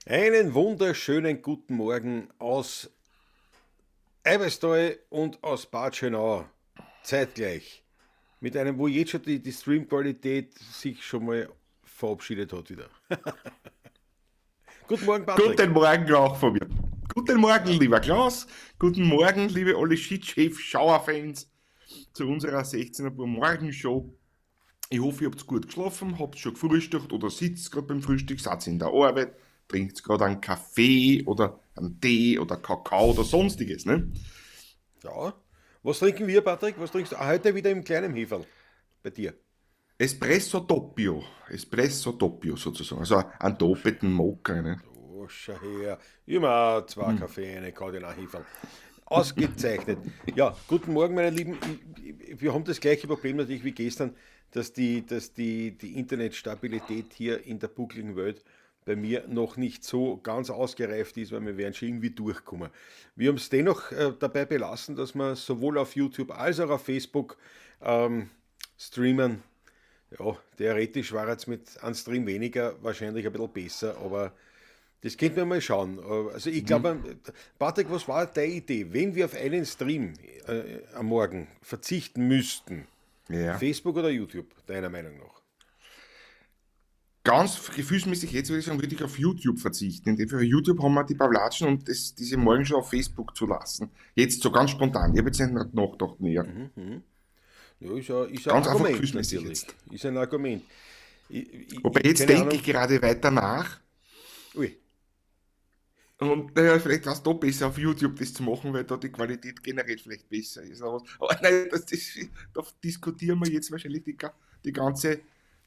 Einen wunderschönen guten Morgen aus Eiberstal und aus Bad Schönau. Zeitgleich. Mit einem, wo jetzt schon die Streamqualität sich schon mal verabschiedet hat wieder. Guten Morgen, Patrick. Guten Morgen auch von mir. Guten Morgen, lieber Klaus. Guten Morgen, liebe alle Shitschiff-Schauerfans zu unserer 16 Uhr Morgenshow. Ich hoffe, ihr habt gut geschlafen, habt schon gefrühstückt oder sitzt gerade beim Frühstück, seid in der Arbeit, trinkt gerade einen Kaffee oder einen Tee oder Kakao oder sonstiges. Ne? Ja. Was trinken wir, Patrick? Was trinkst du? Heute wieder im kleinen Heferl. Bei dir. Espresso Doppio sozusagen, also einen doppelten Mokka. Ne? Oh, schau her. Immer zwei Kaffee, eine Kardinal Heferl. Ausgezeichnet. Ja, guten Morgen, meine Lieben. Wir haben das gleiche Problem natürlich wie gestern, dass die Internetstabilität hier in der buckligen Welt bei mir noch nicht so ganz ausgereift ist, weil wir werden schon irgendwie durchkommen. Wir haben es dennoch dabei belassen, dass wir sowohl auf YouTube als auch auf Facebook ähm, streamen. Ja, theoretisch war jetzt mit einem Stream weniger wahrscheinlich ein bisschen besser, aber das könnten wir mal schauen. Also ich glaube, Patrick, was war deine Idee? Wenn wir auf einen Stream am Morgen verzichten müssten, Ja. Facebook oder YouTube, deiner Meinung nach? Ganz gefühlsmäßig jetzt würde ich sagen, würde ich auf YouTube verzichten. In dem Fall YouTube haben wir die Pavlatschen und diese Morgenshow auf Facebook zu lassen. Jetzt so ganz spontan. Ich habe jetzt nicht nachgedacht näher. Ja, ist ein Ganz einfach Argument gefühlsmäßig natürlich. jetzt. Ist ein Argument. Wobei jetzt Keine denke ich Ahnung. gerade weiter nach. Ui, Und naja, vielleicht war es doch besser auf YouTube das zu machen, weil da die Qualität generell vielleicht besser ist. Aber nein, da diskutieren wir jetzt wahrscheinlich die ganze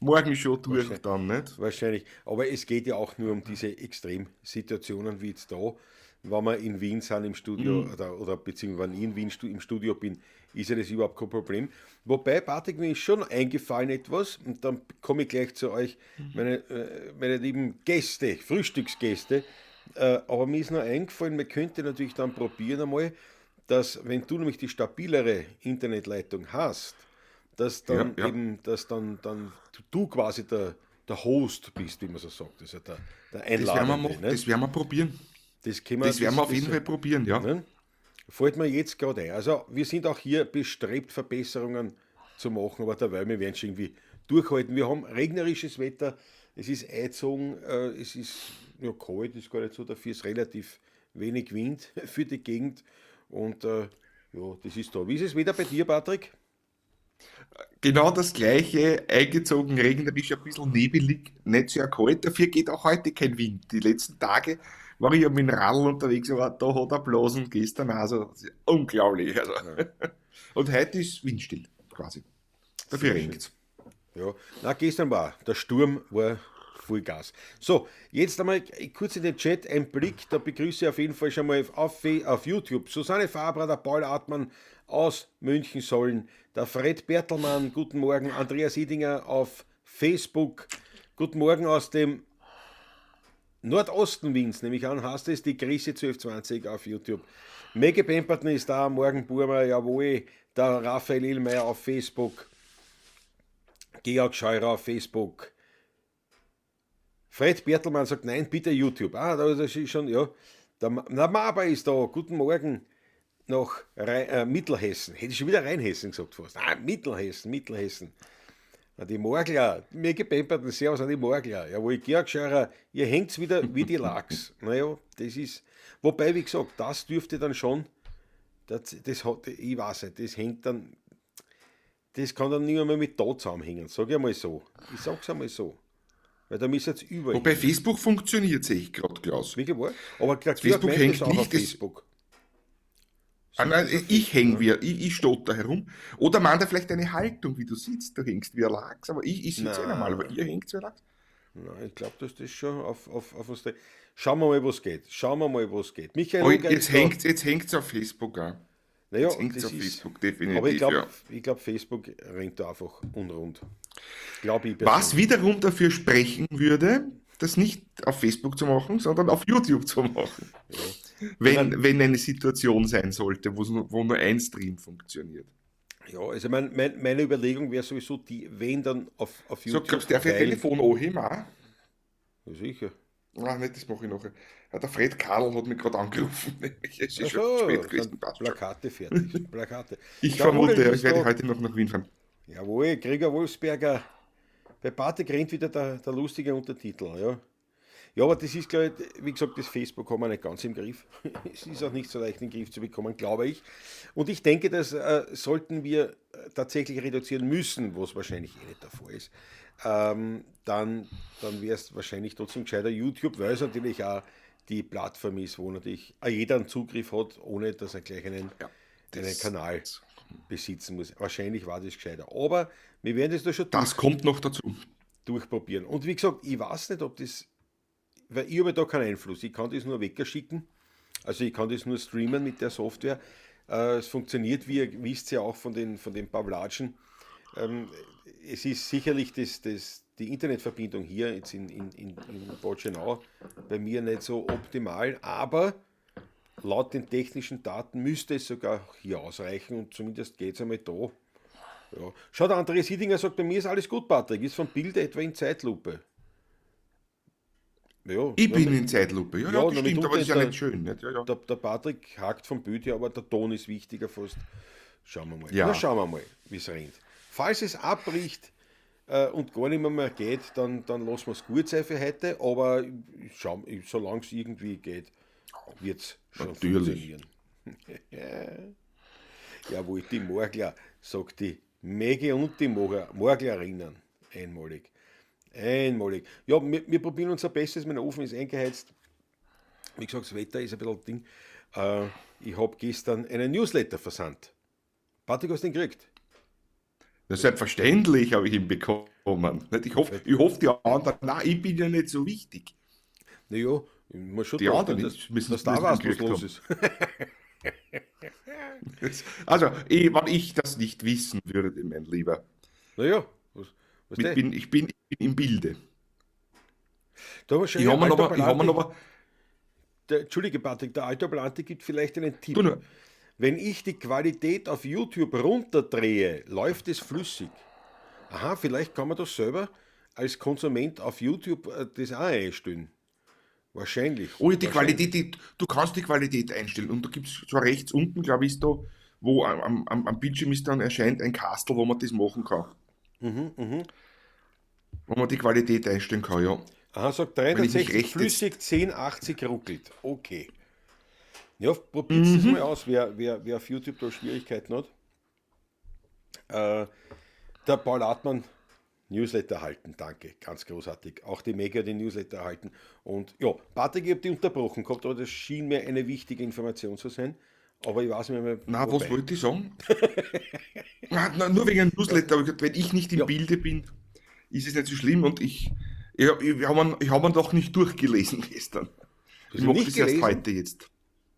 Morgenshow durch wahrscheinlich. dann, nicht? Wahrscheinlich. Aber es geht ja auch nur um diese Extremsituationen wie jetzt da, wenn wir in Wien sind im Studio Mhm. oder beziehungsweise wenn ich in Wien im Studio bin, ist ja das überhaupt kein Problem. Wobei, Patrick, mir ist schon eingefallen etwas und dann komme ich gleich zu euch, meine lieben Gäste, Frühstücksgäste. Aber mir ist noch eingefallen, man könnte natürlich dann probieren einmal, dass wenn du nämlich die stabilere Internetleitung hast, Ja, ja. dass dann du quasi der Host bist, wie man so sagt, also der Das werden wir Einladende. machen, Nicht? das werden wir probieren. Das können wir, Das werden wir auf jeden Fall probieren, ja. ne? Fällt mir jetzt gerade ein. Also wir sind auch hier bestrebt, Verbesserungen zu machen, aber dabei, wir werden schon irgendwie durchhalten. Wir haben regnerisches Wetter, es ist eingezogen, es ist ja, kalt, ist gar nicht so, dafür ist relativ wenig Wind für die Gegend und ja, das ist da. Wie ist es wieder bei dir, Patrick? Genau das gleiche, eingezogen, regnerisch, ein bisschen nebelig, nicht sehr kalt. Dafür geht auch heute kein Wind. Die letzten Tage war ich ja mit dem Radl unterwegs, aber da hat er blasen gestern, also das ist unglaublich. Also. Ja, Und heute ist windstill, quasi. Dafür sehr schön. regnt's. Ja, na, gestern war der Sturm war Vollgas. So, jetzt einmal kurz in den Chat ein Blick. Da begrüße ich auf jeden Fall schon mal auf YouTube Susanne Faber, der Paul Artmann aus München-Sollen, der Fred Bertelmann, guten Morgen, Andreas Idinger auf Facebook, guten Morgen aus dem Nordosten Wiens, nehme ich an, heißt es, die Krise 1220 auf YouTube. Mege Pemperton ist da, Morgen Burmer, jawohl, der Raphael Illmeier auf Facebook, Georg Scheurer auf Facebook, Fred Bertelmann sagt, nein, bitte YouTube. Ah, das ist schon, ja. Der Maber ist da. Guten Morgen nach Mittelhessen. Hätte ich schon wieder Rheinhessen gesagt fast. Ah, Mittelhessen, Mittelhessen. Na, die Morgler, mir gepemperten Servus an die Morgler. Jawohl, Georg Scheurer, ihr hängt's wieder wie die Lachs. Naja, das ist, wobei, wie gesagt, das dürfte dann schon, das hat, ich weiß nicht, das hängt dann, das kann dann nicht mehr mit da zusammenhängen, sag ich einmal so. Ich sag's einmal so. Weil da müssen jetzt überall Wobei hängen. Facebook funktioniert, sehe ich gerade, Klaus. Wirklich wahr? Aber der Georg Facebook meint das hängt auch auf nicht, Facebook. nein, Siehst du es auf ich Facebook? häng Ja? wie, ich stotter herum. Oder meint er vielleicht eine Haltung, wie du sitzt, du hängst wie ein Lachs, aber ich sitze eh normal, aber Nein, ihr hängt wie ein Lachs. nein, ich glaube, dass das schon auf uns. Schauen wir mal, was geht. Schauen wir mal, was geht. Michael Aber Unger ist da. jetzt hängt's auf Facebook an. Naja, Jetzt hängt's das auf ist. Facebook, Aber definitiv, ja. ich glaube, Facebook rennt da einfach unrund. Glaube ich Was persönlich. wiederum dafür sprechen würde, das nicht auf Facebook zu machen, sondern auf YouTube zu machen. Ja. Ich meine, Wenn eine Situation sein sollte, wo nur ein Stream funktioniert. ja, also meine Überlegung wäre sowieso die, wenn dann auf So, YouTube, glaubst du, darf ich ein weil. Telefon anheben auch? Ja, sicher. Nicht, das mache ich nachher. Ja, der Fred Karl hat mich gerade angerufen. Es ist schon Achso, spät gewesen, sind passt schon. Plakate fertig. Plakate. Ich Der Ole vermute, ja, ich liest werde da, heute noch nach Wien fahren. jawohl, Gregor Wolfsberger, bei Bartek rennt wieder der lustige Untertitel. Ja. Ja, aber das ist, glaube ich, wie gesagt, das Facebook haben wir nicht ganz im Griff. Es ist auch nicht so leicht in den Griff zu bekommen, glaube ich. Und ich denke, das sollten wir tatsächlich reduzieren müssen, was wahrscheinlich eh nicht der Fall ist. Dann wäre es wahrscheinlich trotzdem gescheiter YouTube, weil es natürlich auch die Plattform ist, wo natürlich auch jeder einen Zugriff hat, ohne dass er gleich Ja, einen das, Kanal besitzen muss. Wahrscheinlich war das gescheiter. Aber wir werden das da schon das kommt noch dazu. durchprobieren. Und wie gesagt, ich weiß nicht, ob das, weil ich habe da keinen Einfluss. Ich kann das nur weggerschicken. Also ich kann das nur streamen mit der Software. Es funktioniert, wie ihr wisst ja auch von den Pavlatschen. Ähm, Es ist sicherlich die Internetverbindung hier jetzt in Botschenau bei mir nicht so optimal, aber laut den technischen Daten müsste es sogar hier ausreichen und zumindest geht es einmal da. Ja. Schau, der André Siedinger sagt, bei mir ist alles gut, Patrick, ist vom Bild etwa in Zeitlupe. Ja, Ich nur bin mit, in Zeitlupe. Ja, ja, ja, das nur stimmt, aber mitunter das ist ist ja der, nicht schön. Nicht? Ja, ja. der Patrick hakt vom Bild her, aber der Ton ist wichtiger fast. Schauen wir mal. Na, Ja. schauen wir mal, wie es rennt. Falls es abbricht und gar nicht mehr geht, dann lassen wir es gut sein für heute, aber solange es irgendwie geht, wird es schon Natürlich. funktionieren. Jawohl, die Morgler, sagt die Mäge und die Morglerinnen. Einmalig. Einmalig. Ja, wir probieren unser Bestes, mein Ofen ist eingeheizt. Wie gesagt, das Wetter ist ein bisschen Ding. Ich habe gestern einen Newsletter versandt. Patrick, hast du den gekriegt? Ja, selbstverständlich habe ich ihn bekommen. Nicht? Ich hoffe, die anderen, nein, ich bin ja nicht so wichtig. Naja, ich muss schon Die dachten, anderen müssen dass da ihn was gekriegt los haben. ist. Also, wenn ich das nicht wissen würde, mein Lieber, Naja, was ich denn? bin, ich bin, ich bin im Bilde. Da haben wir schon Ich ja, habe mir alter noch, ich habe mir Palantik. noch, Entschuldige, Patrick, der alte Palantik gibt vielleicht einen du, Tipp. Wenn ich die Qualität auf YouTube runterdrehe, läuft es flüssig. Aha, vielleicht kann man das selber als Konsument auf YouTube das auch einstellen. Wahrscheinlich. oh, ja, die Wahrscheinlich. Qualität, du kannst die Qualität einstellen und da gibt es zwar rechts unten, glaube ich, ist da, wo am Bildschirm ist dann erscheint ein Kastel, wo man das machen kann. Wo man die Qualität einstellen kann, ja. Aha, sagt Wenn ich mich 360 recht flüssig, jetzt. 1080 ruckelt. Okay. Ja, probiert es mal aus, wer auf YouTube da Schwierigkeiten hat. Äh, Der Paul Artmann, Newsletter erhalten, danke, ganz großartig. Auch die Mega den Newsletter erhalten. Und ja, Patrick, ich habe die unterbrochen gehabt, aber das schien mir eine wichtige Information zu sein. Aber ich weiß nicht mehr Na, was wobei. wollte ich sagen? Nur wegen einem Newsletter, aber ich gesagt, wenn ich nicht im Ja, Bilde bin, ist es nicht so schlimm und ich hab ihn doch nicht durchgelesen gestern. Ich hast du mache nicht das erst gelesen? heute jetzt.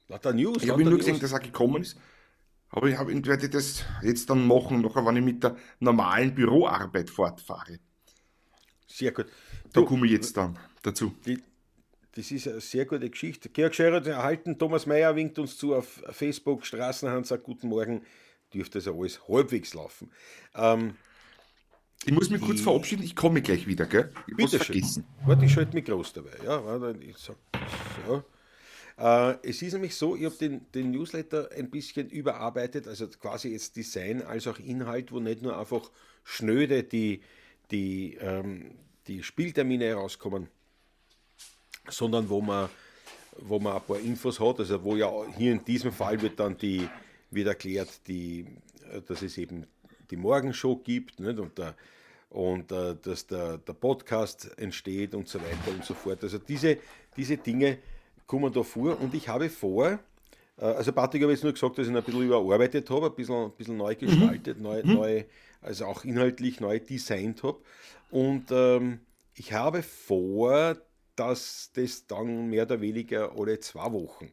Lauter News, Ich habe ihn lauter nur gesehen, News. dass er gekommen ist, aber ich werde das jetzt dann machen, nachher, wenn ich mit der normalen Büroarbeit fortfahre. Sehr gut. Da Du, komme ich jetzt dann dazu. die, das ist eine sehr gute Geschichte. Georg Scheurer erhalten, Thomas Mayer winkt uns zu auf Facebook, Straßenhand sagt Guten Morgen, dürfte also alles halbwegs laufen. Ähm, Ich muss mich kurz die, verabschieden, ich komme gleich wieder, gell? Ich habe was Bitteschön. vergessen. Warte, ich schalte mich groß dabei. Ja, warte, ich sag so. Es ist nämlich so, ich habe den Newsletter ein bisschen überarbeitet, also quasi jetzt Design als auch Inhalt, wo nicht nur einfach schnöde die Spieltermine herauskommen, sondern wo man ein paar Infos hat, also wo ja hier in diesem Fall wird erklärt, dass es eben die Morgenshow gibt, nicht? Und dass der Podcast entsteht und so weiter und so fort. Also diese Dinge kommen da vor und ich habe vor, also Patrick habe jetzt nur gesagt, dass ich ihn ein bisschen überarbeitet habe, ein bisschen neu gestaltet, also auch inhaltlich neu designt habe. Und ich habe vor, dass das dann mehr oder weniger alle 2 Wochen,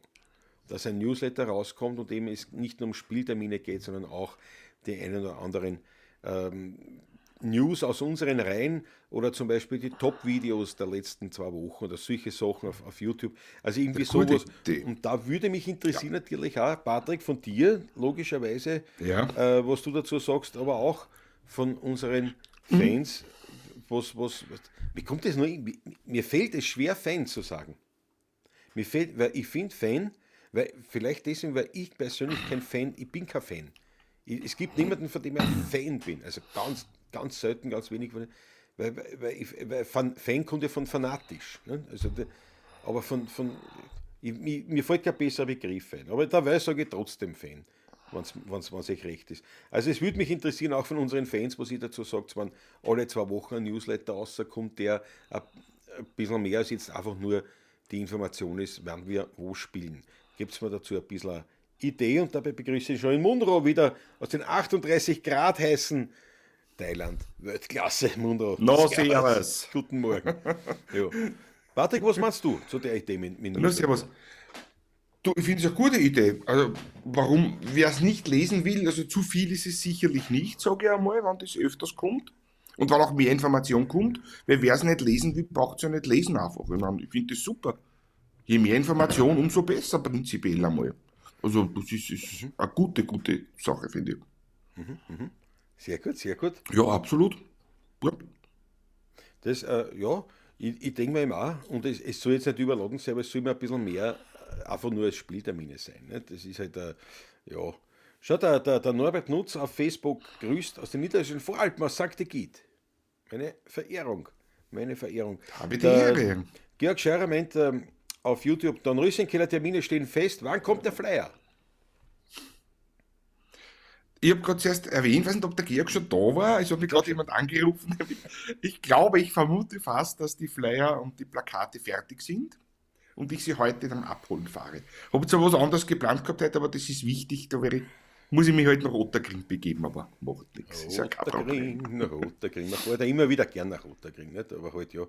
dass ein Newsletter rauskommt und eben es nicht nur um Spieltermine geht, sondern auch die einen oder anderen News aus unseren Reihen oder zum Beispiel die Top-Videos der letzten 2 Wochen oder solche Sachen auf YouTube. Also irgendwie Gute sowas. Idee. Und da würde mich Ja. interessieren natürlich auch, Patrick, von dir, logischerweise, Ja. was du dazu sagst, aber auch von unseren Fans, wie kommt das nur? Mir fällt es schwer, Fan zu sagen. Mir fehlt, weil ich finde Fan, weil vielleicht deswegen, weil ich persönlich kein Fan, ich bin kein Fan. Es gibt niemanden, von dem ich ein Fan bin. Also ganz, ganz selten, ganz wenig. Weil Fan kommt ja von fanatisch. Ne? Also, aber mir fällt kein besserer Begriff Fan. Aber dabei sage ich trotzdem Fan, wenn es euch recht ist. Also es würde mich interessieren, auch von unseren Fans, was ich dazu sage, wenn alle 2 Wochen ein Newsletter rauskommt, der ein bisschen mehr als jetzt einfach nur die Information ist, wann wir wo spielen. Gibt es mir dazu ein bisschen Idee und dabei begrüße ich schon in Munro wieder aus den 38 Grad heißen Thailand. Weltklasse, Munro. No, servus. Guten Morgen. Ja. Patrick, was meinst du zu der Idee mit Na, servus. Du, ich finde es eine gute Idee. Also, wer es nicht lesen will, also zu viel ist es sicherlich nicht, sage ich einmal, wenn das öfters kommt. Und wenn auch mehr Information kommt, weil wer es nicht lesen will, braucht es ja nicht lesen einfach. Ich finde das super. Je mehr Information, umso besser prinzipiell einmal. Also, das ist eine gute Sache, finde ich. Sehr gut, sehr gut. Ja, absolut. Ja. Das, ja, ich denke mir eben auch, und es soll jetzt nicht überladen sein, aber es soll mir ein bisschen mehr einfach nur als Spieltermine sein. Ne? Das ist halt, ja. Schau, der Norbert Nutz auf Facebook grüßt aus den niederländischen Voralpen aus St. Egid. Meine Verehrung. Meine Verehrung. Habe die Ehre. Georg Scheurer meint auf YouTube, Don Rüssenkeller Termine stehen fest. Wann kommt der Flyer? Ich habe gerade zuerst erwähnt, weiß nicht, ob der Georg schon da war. Es hat mich gerade jemand angerufen. Ich vermute fast, dass die Flyer und die Plakate fertig sind und ich sie heute dann abholen fahre. Habe zwar was anderes geplant gehabt heute, aber das ist wichtig. Muss ich mich halt nach Otterkring begeben, aber macht nichts. Ist ja kein Problem. Otterkring. Man fährt ja immer wieder gern nach Otterkring, nicht? Aber halt ja.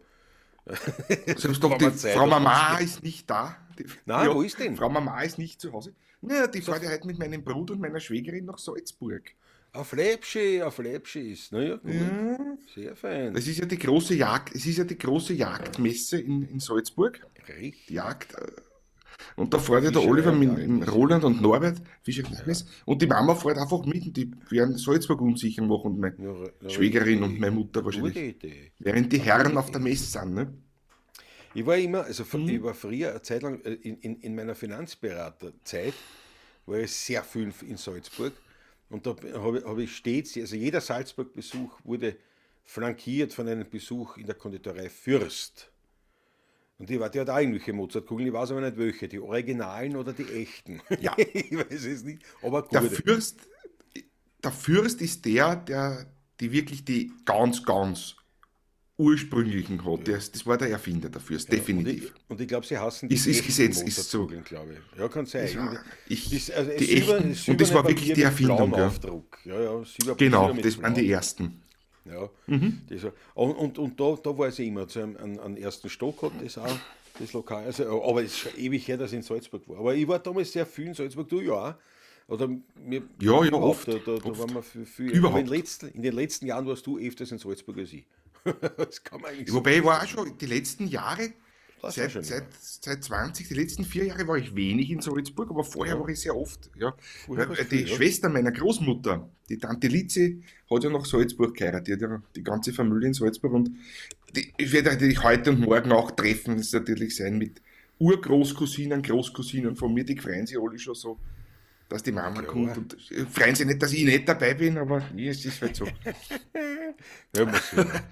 Selbst doch, die Frau Mama ist nicht da. Nein, wo ist denn? Frau Mama ist nicht zu Hause. Naja, die fährt ja heute mit meinem Bruder und meiner Schwägerin nach Salzburg. Auf Läppsche ist. Naja, gut. Ja. Sehr fein. Das ist ja die große Jagd, es ist ja die große Jagdmesse in Salzburg. Richtig. Die Jagd. Und da fährt ja der Oliver mit dem Roland und Norbert, Fischerei-Messe. Und die Mama fährt einfach mit und die werden Salzburg unsicher machen und meine Schwägerin und meine Mutter wahrscheinlich. Gute Idee. Während die Herren auf der Messe sind, ne? Ich war immer, also ich war früher eine Zeit lang in meiner Finanzberaterzeit, war ich sehr viel in Salzburg und da habe ich stets, also jeder Salzburg-Besuch wurde flankiert von einem Besuch in der Konditorei Fürst. Und die hat auch irgendwelche Mozartkugeln, ich weiß aber nicht welche, die originalen oder die echten. Ja. Ich weiß es nicht, aber gut. Der Fürst ist der die wirklich die ganz ursprünglichen hat. Das war der Erfinder der Fürst, definitiv. Und ich glaube, sie hassen die ist Gesetz, ist so. glaube ich. Ja, kann sein. Und das war wirklich die Erfindung. Ja. Aufdruck. Ja, genau, das waren die ersten. Ja, und da war sie immer, also einen ersten Stock hat das auch, das Lokal, also, aber es ist schon ewig her, dass ich in Salzburg war. Aber ich war damals sehr viel in Salzburg, du ja auch. Oder oft. Da waren wir viel. Überhaupt. Aber in den letzten Jahren warst du öfters in Salzburg als ich. Das kann man eigentlich Wobei ich war auch schon die letzten Jahre, seit schon, 20, die letzten 4 Jahre war ich wenig in Salzburg, aber vorher war ich sehr oft. Ja. Vorher Die Schwester meiner Großmutter, die Tante Litzi, hat ja nach Salzburg geheiratet, die hat ja die ganze Familie in Salzburg und ich werde natürlich heute und morgen auch treffen, das natürlich sein mit Urgroßcousinen, Großcousinen von mir, die freuen sich alle schon so, dass die Mama kommt und freuen sich nicht, dass ich nicht dabei bin, aber es ist halt so. Ja,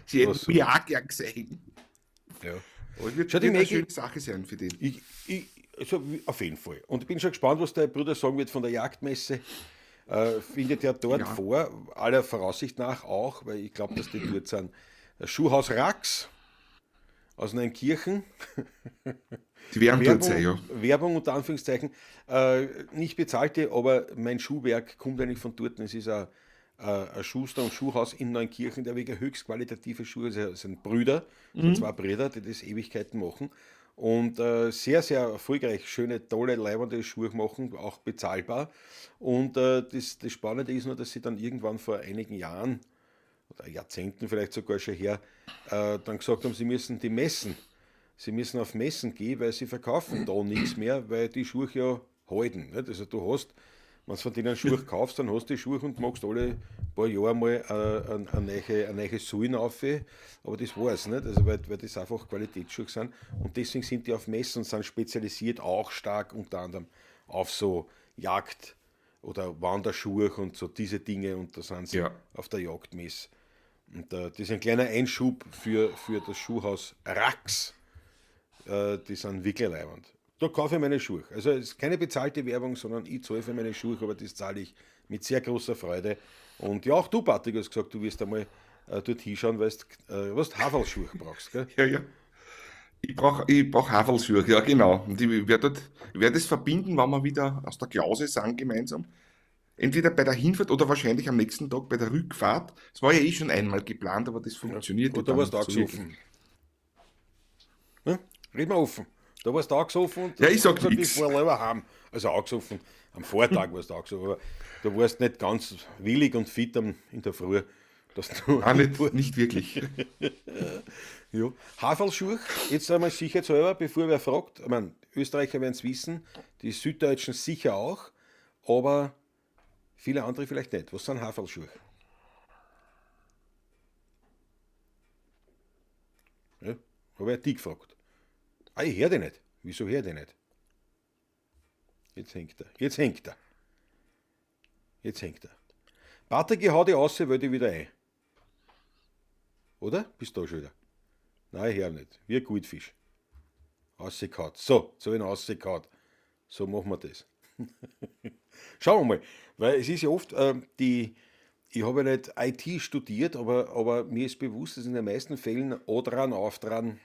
Sie hätten mich auch gern gesehen. Ja. Aber es wird eine schöne Sache sein für den. Also auf jeden Fall. Und ich bin schon gespannt, was der Bruder sagen wird von der Jagdmesse. Findet ja dort vor, aller Voraussicht nach auch, weil ich glaube, dass die dort sind. Das Schuhhaus Rax aus Neunkirchen. Die werden dort sein, ja. Werbung unter Anführungszeichen. Nicht bezahlte, aber mein Schuhwerk kommt eigentlich von dort. Es ist ein Schuster und Schuhhaus in Neunkirchen, der wegen höchst qualitative Schuhe, das sind Brüder, sind 2 Brüder, die das Ewigkeiten machen. Und sehr, sehr erfolgreich, schöne, tolle, leibende Schuhe machen, auch bezahlbar. Und das Spannende ist nur, dass sie dann irgendwann vor einigen Jahren, oder Jahrzehnten vielleicht sogar schon her, dann gesagt haben, sie müssen auf Messen gehen, weil sie verkaufen da nichts mehr, weil die Schuhe ja halten. Nicht? Also du hast Wenn du von denen Schuhe kaufst, dann hast du die Schuhe und machst alle paar Jahre mal eine neue Sohlen auf. Aber das war's nicht, also weil das einfach Qualitätsschuhe sind. Und deswegen sind die auf Messen und sind spezialisiert auch stark unter anderem auf so Jagd- oder Wanderschuhe und so diese Dinge. Und da sind sie Ja. auf der Jagdmesse. Und das ist ein kleiner Einschub für das Schuhhaus Rax. Die sind wirklich leibend. Da kaufe ich meine Schuhe. Also es ist keine bezahlte Werbung, sondern ich zahle für meine Schuhe, aber das zahle ich mit sehr großer Freude. Und ja, auch du, Patrick, hast gesagt, du wirst einmal dort hinschauen, weil du was Haferlschuhe brauchst. Gell? Ja, ja. Ich brauch Haferlschuhe, ja genau. Und ich werd das verbinden, wenn wir wieder aus der Klause sind gemeinsam. Entweder bei der Hinfahrt oder wahrscheinlich am nächsten Tag bei der Rückfahrt. Es war ja eh schon einmal geplant, aber das Ja. funktionierte Oder dann warst du nicht auch so wirklich. gesoffen? Hm? Reden wir offen. Da warst du auch gesoffen und Ja, hast ich sag gesagt, ich nichts. fahre lieber heim. Also auch gesoffen. Am Vortag warst du auch gesoffen, aber du warst nicht ganz willig und fit in der Früh, dass du Ah, nicht wirklich. ja. Haferlschuhe, jetzt einmal sicherheitshalber, bevor wer fragt. Ich meine, Österreicher werden es wissen, die Süddeutschen sicher auch, aber viele andere vielleicht nicht. Was sind Haferlschuhe? Ja, habe ich die gefragt. Ah, ich höre die nicht. Wieso höre ich die nicht? Jetzt hängt er. Jetzt hängt er. Jetzt hängt er. Patrick, ich hau die aus, weil die wieder ein. Oder? Bist du da schon wieder? Nein, ich höre nicht. Wie ein Goldfisch. Ausgekaut. So, jetzt habe ich ihn ausgekaut. So machen wir das. Schauen wir mal. Weil es ist ja oft, ich habe ja nicht IT studiert, aber mir ist bewusst, dass in den meisten Fällen O-Dran, Auf-Dran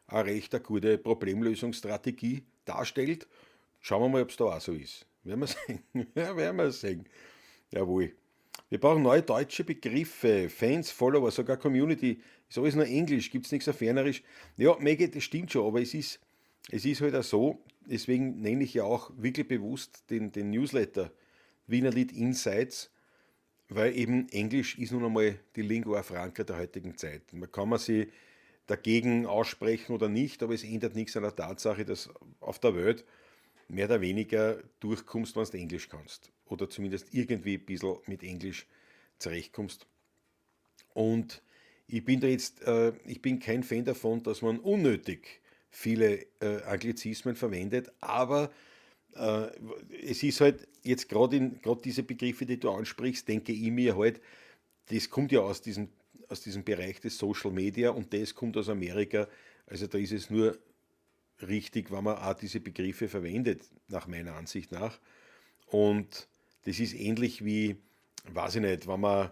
eine recht eine gute Problemlösungsstrategie darstellt. Schauen wir mal, ob es da auch so ist. Werden wir sehen. Ja, werden wir sehen. Jawohl. Wir brauchen neue deutsche Begriffe, Fans, Follower, sogar Community. Ist alles nur Englisch, gibt es nichts auf Fernerisch. Ja, Maggie, das stimmt schon, aber es ist halt auch so, deswegen nenne ich ja auch wirklich bewusst den Newsletter Wiener Lied Insights, weil eben Englisch ist nun einmal die Lingua Franca der heutigen Zeit. Man kann man sie dagegen aussprechen oder nicht, aber es ändert nichts an der Tatsache, dass auf der Welt mehr oder weniger durchkommst, wenn du Englisch kannst. Oder zumindest irgendwie ein bisschen mit Englisch zurechtkommst. Und ich bin kein Fan davon, dass man unnötig viele Anglizismen verwendet, aber äh, es ist halt jetzt gerade diese Begriffe, die du ansprichst, denke ich mir halt, das kommt ja aus diesem Bereich des Social Media und das kommt aus Amerika. Also da ist es nur richtig, wenn man auch diese Begriffe verwendet, nach meiner Ansicht nach. Und das ist ähnlich wie, weiß ich nicht, was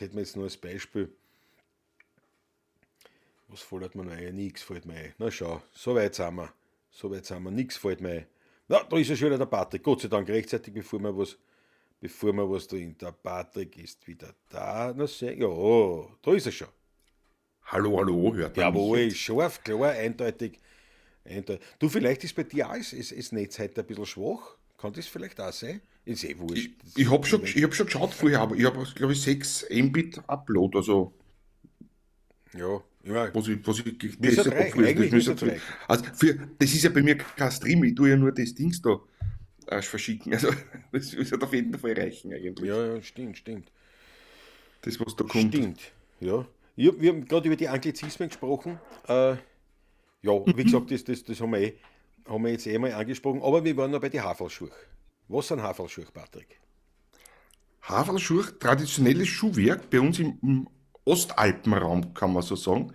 hätten wir jetzt noch als Beispiel? Was fällt mir noch ein? Nix fällt mir ein. Na schau, so weit sind wir. So weit sind wir, nix fällt mir ein. Na, da ist ja schon wieder der Patrick. Gott sei Dank rechtzeitig, bevor wir was tun. Der Patrick ist wieder da. Na sehr, ja, da ist er schon. Hallo, hallo, hört man mich Jawohl, jetzt? scharf, klar, eindeutig. Du, vielleicht ist bei dir auch das Netz heute ein bisschen schwach. Kann das vielleicht auch sein? Ist eh wurscht. Ich, ich habe schon, ich hab schon geschaut vorher, aber ich habe, glaube ich, 6 Mbit Upload, also Ja, immer. was ich Müsste gelesen habe reichen, früher. Das eigentlich müsste müsste es für, reichen. also das ist ja bei mir kein Stream, ich tue ja nur das Dings da verschicken. Also das wird auf jeden Fall reichen eigentlich. Ja, ja, stimmt. Das, was da kommt. Stimmt, ja. Wir haben gerade über die Anglizismen gesprochen. Ja, wie gesagt, das haben wir jetzt mal angesprochen, aber wir waren noch bei den Haferlschuhe. Was sind Haferlschuhe, Patrick? Haferlschuhe, traditionelles Schuhwerk, bei uns im Ostalpenraum, kann man so sagen.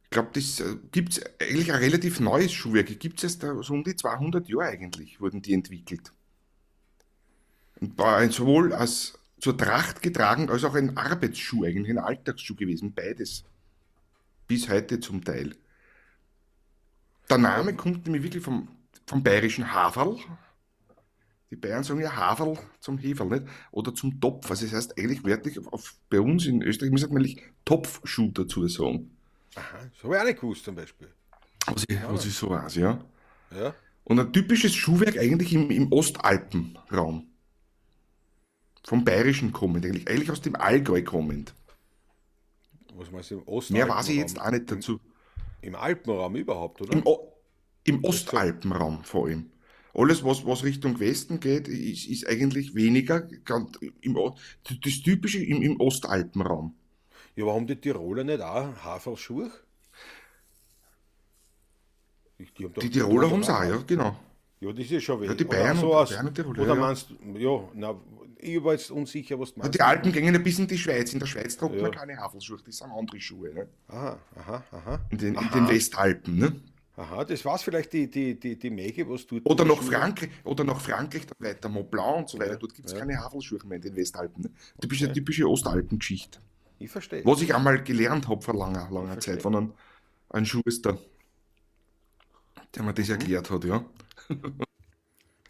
Ich glaube, das gibt es eigentlich ein relativ neues Schuhwerk. Gibt es erst so um die 200 Jahre eigentlich, wurden die entwickelt. Und war sowohl als zur Tracht getragen, als auch ein Arbeitsschuh, eigentlich ein Alltagsschuh gewesen. Beides. Bis heute zum Teil. Der Ja, Name kommt nämlich wirklich vom bayerischen Haferl. Die Bayern sagen ja Haferl zum Heferl, nicht? Oder zum Topf. Also das heißt eigentlich wörtlich bei uns in Österreich müsste man eigentlich Topfschuh dazu sagen. aha, das habe ich auch nicht gewusst zum Beispiel. Was Ja, ich so weiß, ja. ja. Und ein typisches Schuhwerk eigentlich im Ostalpenraum. Vom Bayerischen kommend, eigentlich aus dem Allgäu kommend. Was meinst du, im Mehr weiß ich jetzt Ostalpenraum? auch nicht Im, dazu. im Alpenraum überhaupt, Im, oder? O- im Du hast gesagt, Ostalpenraum vor allem. Alles, was Richtung Westen geht, ist eigentlich weniger das Typische im Ostalpenraum. Ja, aber haben die Tiroler nicht auch Haferlschuhe? Die haben Die die haben Tiroler doch haben es auch auch, ja, Hafer. genau. Ja, das ist schon Ja, die weh. Oder Bayern so und aus. Bayern und Tiroler, Oder ja, ja. meinst du, ja, na, ich war jetzt unsicher, was du Ja, die meinst. Alpen gehen ja bis in die Schweiz. In der Schweiz trägt man Ja. keine Havelschuhe, das sind andere Schuhe, ne? Aha, aha, aha. In den Aha, Westalpen, ne? aha, das war's vielleicht die Mäge, was dort Oder die nach Schuhe. Frankreich, dann weiter, Mont Blanc und so weiter. Ja, Dort gibt es ja, keine Havelschuhe mehr in den Westalpen. Ne? okay. Typische Ostalpengeschichte. Ich verstehe, Was ich ich verstehe, einmal gelernt habe vor ich langer Zeit verstehe. von einem Schuster, der mir das Mhm. erklärt hat, ja.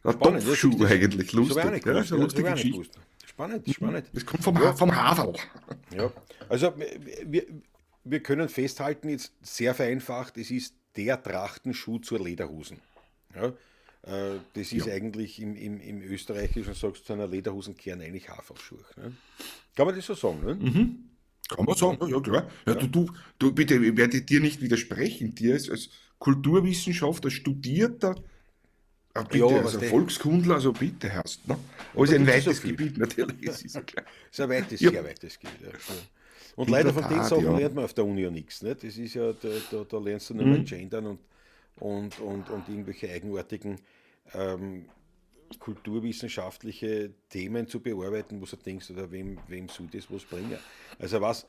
Ein Spannend, ja, siehst Topfschuh du, eigentlich, das habe ich auch lustig. nicht Ja, ist gewusst, eine ja, das habe ich lustige auch nicht Geschichte. gewusst. Spannend, spannend. Das kommt Ja, vom Havel. ja. Also wir, wir können festhalten, jetzt sehr vereinfacht, es ist der Trachtenschuh zur Lederhosen. Ja, das ist Ja. eigentlich im Österreichischen, sagst du, zu einer Lederhosenkern eigentlich Haferlschuh. Ne? Kann man das so sagen? Ne? Kann man Ja, sagen, ja, ja klar. Ja, ja. du bitte, ich werde dir nicht widersprechen. Dir als Kulturwissenschaftler, Studierter, Ja, bitte, was also der, Volkskundler, also bitte hast. Ne? ja, Aber es da ist ein gibt es ja so weites viel. Gebiet natürlich, es ist ja klar. Ist ein weites, Ja, sehr weites Gebiet. Ja. Ja. Und in leider der von den Tat, Sachen ja. lernt man auf der Uni ja nichts. Ne? Das ist ja, da lernst du nur mehr Mhm. gendern und irgendwelche eigenartigen ähm, kulturwissenschaftliche Themen zu bearbeiten, wo du denkst, oder wem soll das was bringen? Also was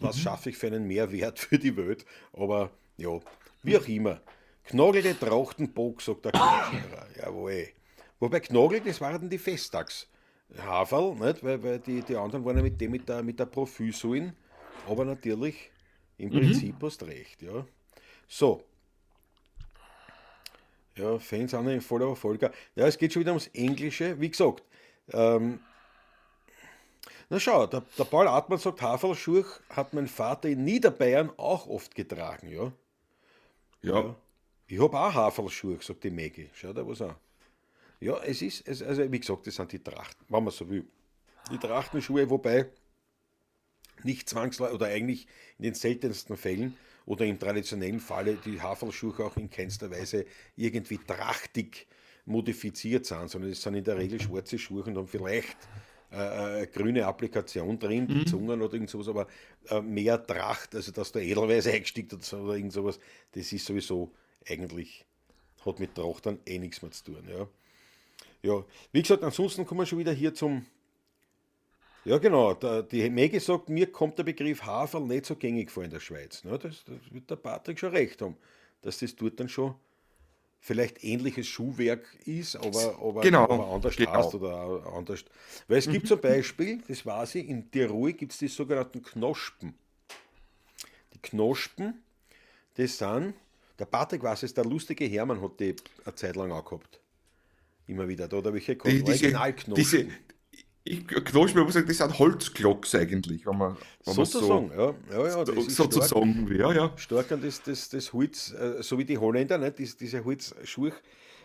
Mhm. schaffe ich für einen Mehrwert für die Welt? Aber ja, wie auch immer. Knagelte Trachtenbock, sagt der Quatschlehrer. Jawohl. Wobei Knagel, das waren die Festtags. Haferl, nicht? Weil die anderen waren ja mit der Profilsäulen. Aber natürlich, im Mhm. Prinzip hast recht, ja. So, ja, Fans sind in voller Erfolg. Ja, es geht schon wieder ums Englische. Wie gesagt, ähm, na schau, der Paul Artmann sagt, Haferlschuhe hat mein Vater in Niederbayern auch oft getragen, ja. Ja, Ja. Ich habe auch Haferlschuhe, sagt die Maggie. Schau da was an. Ja, also wie gesagt, das sind die Trachten, wenn man so will. Die Trachtenschuhe, wobei nicht zwangsläufig oder eigentlich in den seltensten Fällen oder im traditionellen Falle die Haferlschuhe auch in keinster Weise irgendwie trachtig modifiziert sind, sondern es sind in der Regel schwarze Schuhe und haben vielleicht grüne Applikation drin, die mhm. Zungen oder irgend sowas, aber mehr Tracht, also dass da Edelweiß eingestickt hat oder irgend sowas, das ist sowieso eigentlich, hat mit Tracht dann eh nichts mehr zu tun. Ja. Ja, wie gesagt, ansonsten kommen wir schon wieder hier zum, ja, genau. Die Maggie sagt, mir kommt der Begriff Haferl nicht so gängig vor in der Schweiz. Ne? Das wird der Patrick schon recht haben, dass das dort dann schon vielleicht ähnliches Schuhwerk ist, aber Genau, anders heißt genau. oder auch anders. Weil es gibt Mhm. zum Beispiel, das weiß ich, in Tirol gibt es die sogenannten Knospen. Die Knospen, das sind, der Patrick weiß es, der lustige Hermann hat die eine Zeit lang auch gehabt. Immer wieder. Da hat er welche gehabt. Diese, Originalknospen. Knosch, mir sagen, das sind Holzklocks eigentlich, wenn man Sozusagen, so, ja. Ja, ja, das ist stark. sozusagen, ja, ja. Stark an das Holz, so wie die Holländer, ne? Diese Holzschuhe,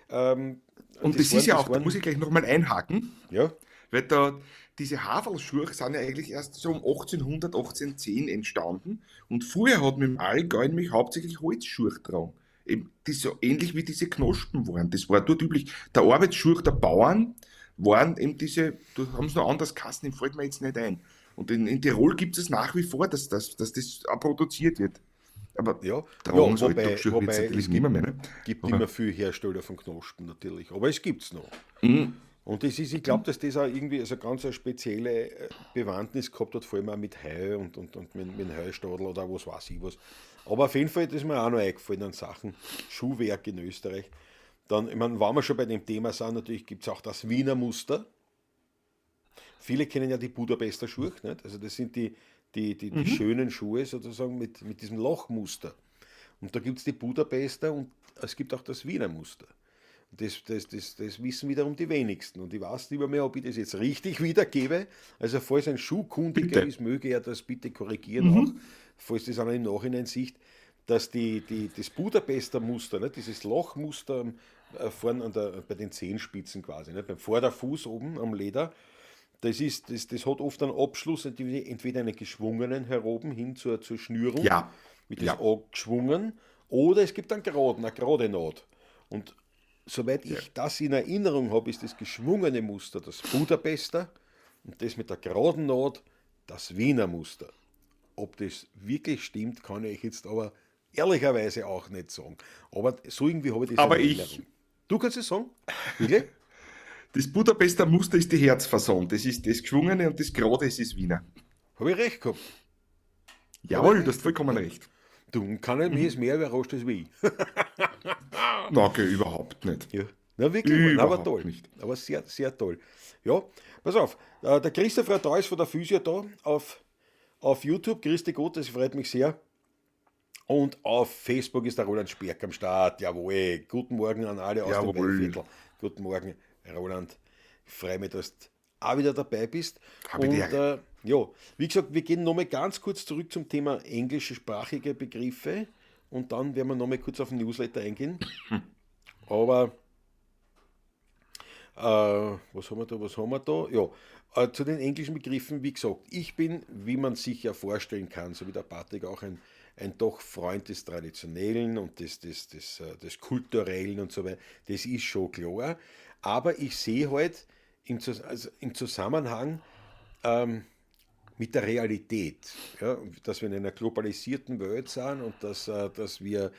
ähm, Und das ist ja das auch, da muss waren, ich gleich nochmal einhaken, ja, weil da diese Haferlschuhe sind ja eigentlich erst so um 1800, 1810 entstanden und vorher hat mit dem Allgäu nämlich hauptsächlich Holzschuhe getragen. Eben, die so ähnlich wie diese Knospen waren. Das war dort üblich. Der Arbeitsschuh der Bauern waren eben diese, da haben sie noch anders Kassen, dem fällt mir jetzt nicht ein. Und in Tirol gibt es nach wie vor, dass das auch produziert wird. Aber ja, ja, tragen so Alltagsschuhe wird es wobei natürlich es nicht mehr, ne? gibt immer Aber, viel Hersteller von Knospen natürlich, aber es gibt's noch. mm, Und das ist, ich glaube, dass das auch irgendwie also ganz eine spezielle Bewandtnis gehabt hat, vor allem auch mit Heu und mit dem Heustadel oder was weiß ich was. Aber auf jeden Fall, das ist mir auch noch eingefallen an Sachen Schuhwerk in Österreich. Dann, ich meine, wenn wir schon bei dem Thema sind, natürlich gibt es auch das Wiener Muster. Viele kennen ja die Budapester Schuhe, nicht? Also das sind die mhm. schönen Schuhe sozusagen mit diesem Lochmuster. Und da gibt es die Budapester und es gibt auch das Wiener Muster. Das wissen wiederum die wenigsten. Und ich weiß nicht mehr, ob ich das jetzt richtig wiedergebe. Also falls ein Schuhkundiger Bitte. ist, möge er das bitte korrigieren auch, Mhm. falls das einer im Nachhinein sieht, dass das Budapester Muster, ne, dieses Lochmuster vorne bei den Zehenspitzen quasi, ne, beim Vorderfuß oben am Leder, das hat oft einen Abschluss, entweder einen geschwungenen heroben hin zur Schnürung, Ja, wird das ja. angeschwungen, oder es gibt einen geraden, eine gerade Naht. Und soweit ich das in Erinnerung habe, ist das geschwungene Muster das Budapester und das mit der geraden Naht das Wiener Muster. Ob das wirklich stimmt, kann ich jetzt aber ehrlicherweise auch nicht sagen. Aber so irgendwie habe ich das Aber in ich, Erinnerung. Du kannst es sagen? Wirklich? das Budapester Muster ist die Herzfassung. Das ist das Geschwungene und das Gerade, das ist Wiener. Habe ich recht gehabt? Jawohl, du hast vollkommen recht. Du, kann ich mich jetzt mehr überrascht als wie ich. Na, okay, überhaupt nicht. Ja. Na wirklich, aber Überhaupt toll. nicht. Aber sehr, sehr toll. Ja, pass auf. Der Christopher da ist von der Physio da auf YouTube. Grüß dich Gott, das freut mich sehr. Und auf Facebook ist der Roland Sperk am Start. Jawohl. Guten Morgen an alle aus dem Jawohl. Weinviertel. Guten Morgen, Roland. Ich freue mich, dass du auch wieder dabei bist. Habe die Ehre. Ja, wie gesagt, wir gehen nochmal ganz kurz zurück zum Thema englischsprachige Begriffe und dann werden wir nochmal kurz auf den Newsletter eingehen. Aber was haben wir da, was haben wir da? Ja, zu den englischen Begriffen, wie gesagt, ich bin, wie man sich ja vorstellen kann, so wie der Patrick auch ein doch Freund des Traditionellen und des Kulturellen und so weiter, das ist schon klar. Aber ich sehe halt im Zusammenhang mit der Realität, ja, dass wir in einer globalisierten Welt sind und dass wir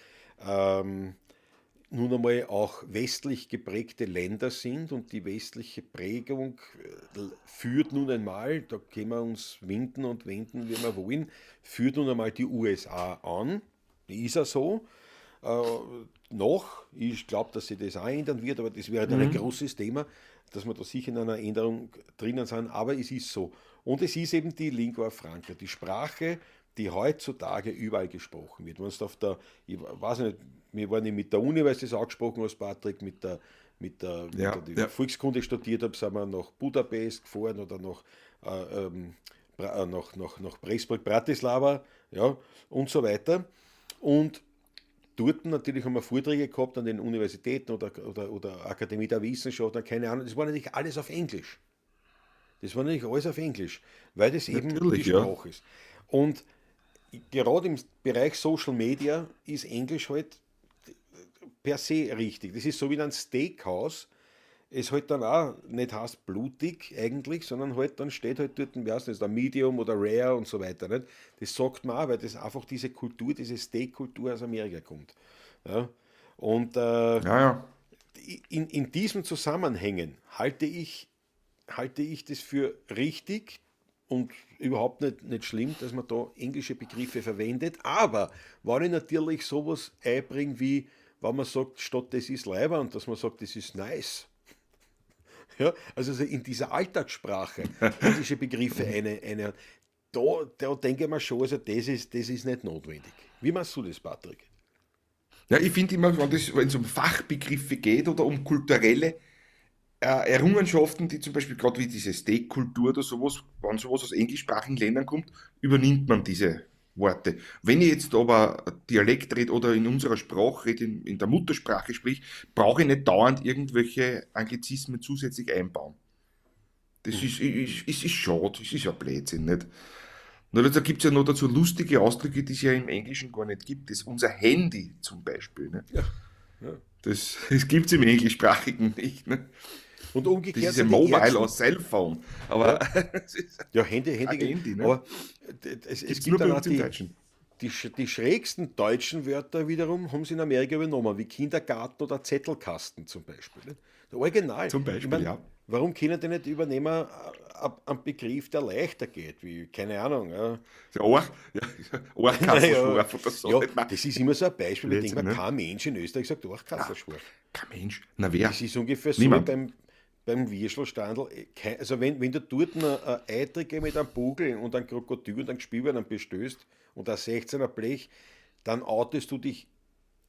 nun einmal auch westlich geprägte Länder sind und die westliche Prägung führt nun einmal, da können wir uns winden und wenden, wie wir wollen, führt nun einmal die USA an. Ist ja so. Noch, ich glaube, dass sich das auch ändern wird, aber das wäre dann ein großes Thema, dass wir da sicher in einer Änderung drinnen sind, aber es ist so. Und es ist eben die Lingua Franca, die Sprache, die heutzutage überall gesprochen wird. Wenn du auf der, ich weiß nicht, wir waren nicht mit der Uni, weil du das angesprochen hast, Patrick, die Volkskunde studiert habe, sind wir nach Budapest gefahren oder nach Pressburg, Bratislava, ja, und so weiter. Und dort natürlich haben wir Vorträge gehabt an den Universitäten oder Akademie der Wissenschaften, keine Ahnung, das war natürlich alles auf Englisch. Das war natürlich alles auf Englisch, weil das eben Natürlich, die Sprache ist. Und gerade im Bereich Social Media ist Englisch halt per se richtig. Das ist so wie ein Steakhouse. Es halt dann auch nicht heißt blutig eigentlich, sondern halt dann steht halt dort, wie heißt das, der Medium oder Rare und so weiter. Nicht? Das sagt man auch, weil das einfach diese Kultur, diese Steak-Kultur aus Amerika kommt. Ja? Und Ja. in diesem Zusammenhängen halte ich das für richtig und überhaupt nicht schlimm, dass man da englische Begriffe verwendet. Aber wenn ich natürlich sowas einbringe, wie wenn man sagt, statt das ist Leiber und dass man sagt, das ist nice. Ja, also in dieser Alltagssprache englische Begriffe da denke ich mir schon, also das ist nicht notwendig. Wie machst du das, Patrick? Ja, ich finde immer, wenn es um Fachbegriffe geht oder um kulturelle Errungenschaften, die zum Beispiel gerade wie diese Steak-Kultur oder sowas, wenn sowas aus englischsprachigen Ländern kommt, übernimmt man diese Worte. Wenn ich jetzt aber Dialekt rede oder in unserer Sprache rede, in der Muttersprache sprich, brauche ich nicht dauernd irgendwelche Anglizismen zusätzlich einbauen. Das ist schade, das ist ja Blödsinn, nicht? Nur da gibt es ja noch dazu lustige Ausdrücke, die es ja im Englischen gar nicht gibt. Das unser Handy zum Beispiel. Ne? Ja, ja. Das gibt es im Englischsprachigen nicht. Ne? Und Das umgekehrt ist ja sind die Mobile Ärgsten- oder Cellphone. Aber es ist Ja, Handy, ein Handy, ne? aber es Gibt's gibt nur dann bei auch uns im Deutschen. die schrägsten deutschen Wörter wiederum haben sie in Amerika übernommen, wie Kindergarten oder Zettelkasten zum Beispiel. Nicht? Der Original. Zum Beispiel, Ich mein, ja. warum können die nicht übernehmen einen Begriff, der leichter geht, wie, keine Ahnung. Ja. Orchkasselschwarf oder so. Ja, Nicht? Nein, das ist immer so ein Beispiel, ich denke Blödsinn, mir, ne? kein Mensch in Österreich sagt Orchkasselschwarf. Kein Mensch. Na wer? Das ist ungefähr so Niemand. beim Würstelstandl. Also wenn du dort ein Eitrige mit einem Bugel und einem Krokodil und einem Gespielbahn bestößt und ein 16er Blech, dann outest du dich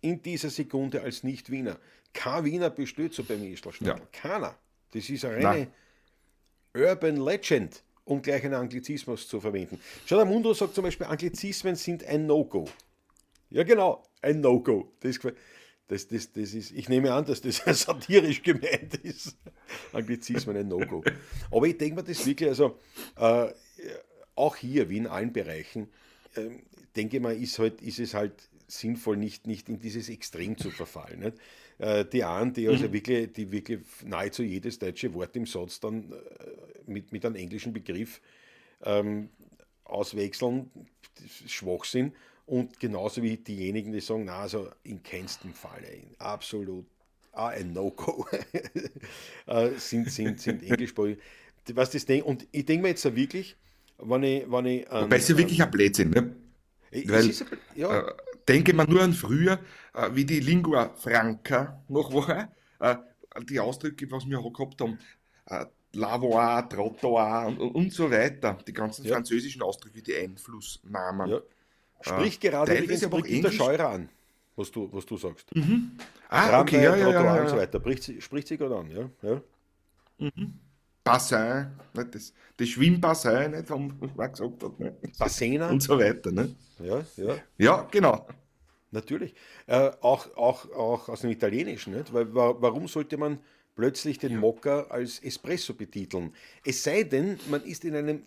in dieser Sekunde als Nicht-Wiener. Kein Wiener bestellt so beim Würstelstandl. Ja. Keiner. Das ist eine reine Nein. Urban Legend, um gleich einen Anglizismus zu verwenden. Schau, der Mundo sagt zum Beispiel, Anglizismen sind ein No-Go. Ja, genau, ein No-Go. Das ist, ich nehme an, dass das satirisch gemeint ist. Anglizismen ein No-Go. Aber ich denke mir das wirklich, also auch hier, wie in allen Bereichen, denke ich mal, ist es halt sinnvoll, nicht in dieses Extrem zu verfallen. Nicht? Die einen, die also wirklich nahezu jedes deutsche Wort im Satz dann mit einem englischen Begriff auswechseln, Schwachsinn. Und genauso wie diejenigen, die sagen, na, also in keinstem Falle, absolut ein No-Go, sind englischsprachig. Was das denk, und ich denke mir jetzt auch wirklich, wenn ich Wobei es ja wirklich ein Blödsinn, ne? Weil, denke man nur an früher, wie die Lingua Franca noch war, die Ausdrücke, was wir auch gehabt haben, Lavoir, Trottoir und so weiter, die ganzen französischen Ausdrücke, die Einflussnahmen. Ja. Sprich gerade teilweise aber auch Brigitte Englisch. Scheurer an, was du sagst. Okay, Trottoir und so ja. weiter. Spricht sie gerade an, ja. Bassin, nicht? Das Schwimmbassin, nicht, was man gesagt hat, ne? Bassena, Und so weiter. Ne? ja. Ja, genau. Natürlich. Auch aus dem Italienischen, nicht? Weil, warum sollte man plötzlich den Mokka als Espresso betiteln? Es sei denn, man ist in einem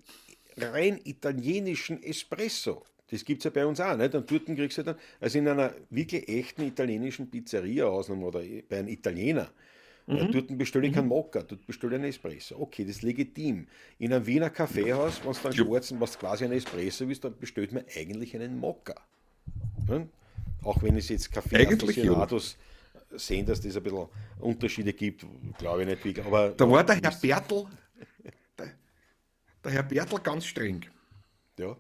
rein italienischen Espresso. Das gibt es ja bei uns auch, nicht? Und dort kriegst du dann, also in einer wirklich echten italienischen Pizzeria ausnehmen oder bei einem Italiener, dort bestelle ich keinen Mokka, dort bestelle ich einen Espresso. Okay, das ist legitim. In einem Wiener Kaffeehaus, wenn du dann schwarzen, was quasi ein Espresso ist, dann bestellt man eigentlich einen Mokka. Ne? Auch wenn es jetzt Kaffee-Aficionados sehen, dass das ein bisschen Unterschiede gibt, glaube ich nicht wirklich. Aber Da war der Herr Bertel, der Herr Bertel ganz streng. ja,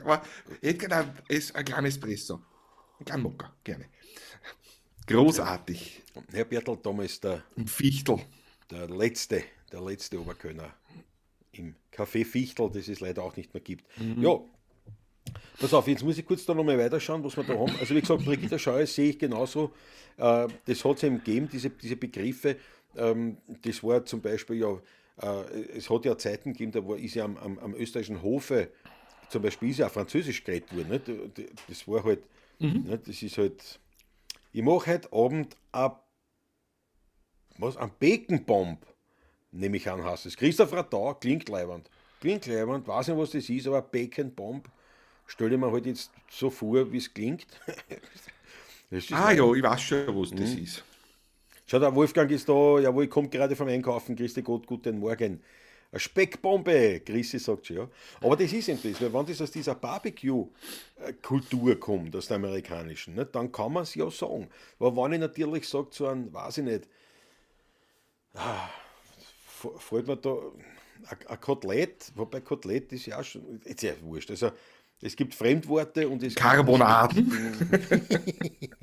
Aber ich hätte gerne ein kleines Espresso. Ein kleinen Mokka, gerne. Großartig. Herr Bertel, damals Ein Fichtel. der letzte Oberkönner im Café Fichtel, das es leider auch nicht mehr gibt. Ja, pass auf, jetzt muss ich kurz da nochmal weiterschauen, was wir da haben. Also wie gesagt, Brigitte Scheuer sehe ich genauso. Das hat es eben gegeben, diese Begriffe. Das war zum Beispiel ja, es hat ja Zeiten gegeben, ist ja am österreichischen Hofe, zum Beispiel ist ja auch Französisch geredet worden. Nicht? Das war halt, nicht? Das ist halt, ich mache heute Abend ein Baconbomb, nehme ich an, heißt es. Christoph Radau, klingt leiwand, weiß nicht, was das ist, aber ein Baconbomb stelle ich mir halt jetzt so vor, wie es klingt. Das ist Ja, ich weiß schon, was das ist. Schau, der Wolfgang ist da, jawohl, kommt gerade vom Einkaufen, grüß Gott, guten Morgen. Eine Speckbombe, Chrissy sagt schon, ja. Aber das ist eben das, weil wenn das aus dieser Barbecue-Kultur kommt, aus der amerikanischen, nicht, dann kann man es ja sagen. Aber wenn ich natürlich sage zu einem, weiß ich nicht, fällt mir da ein Kotelett, wobei Kotelett ist ja auch schon, jetzt ja wurscht, also es gibt Fremdworte und es Carbonaden.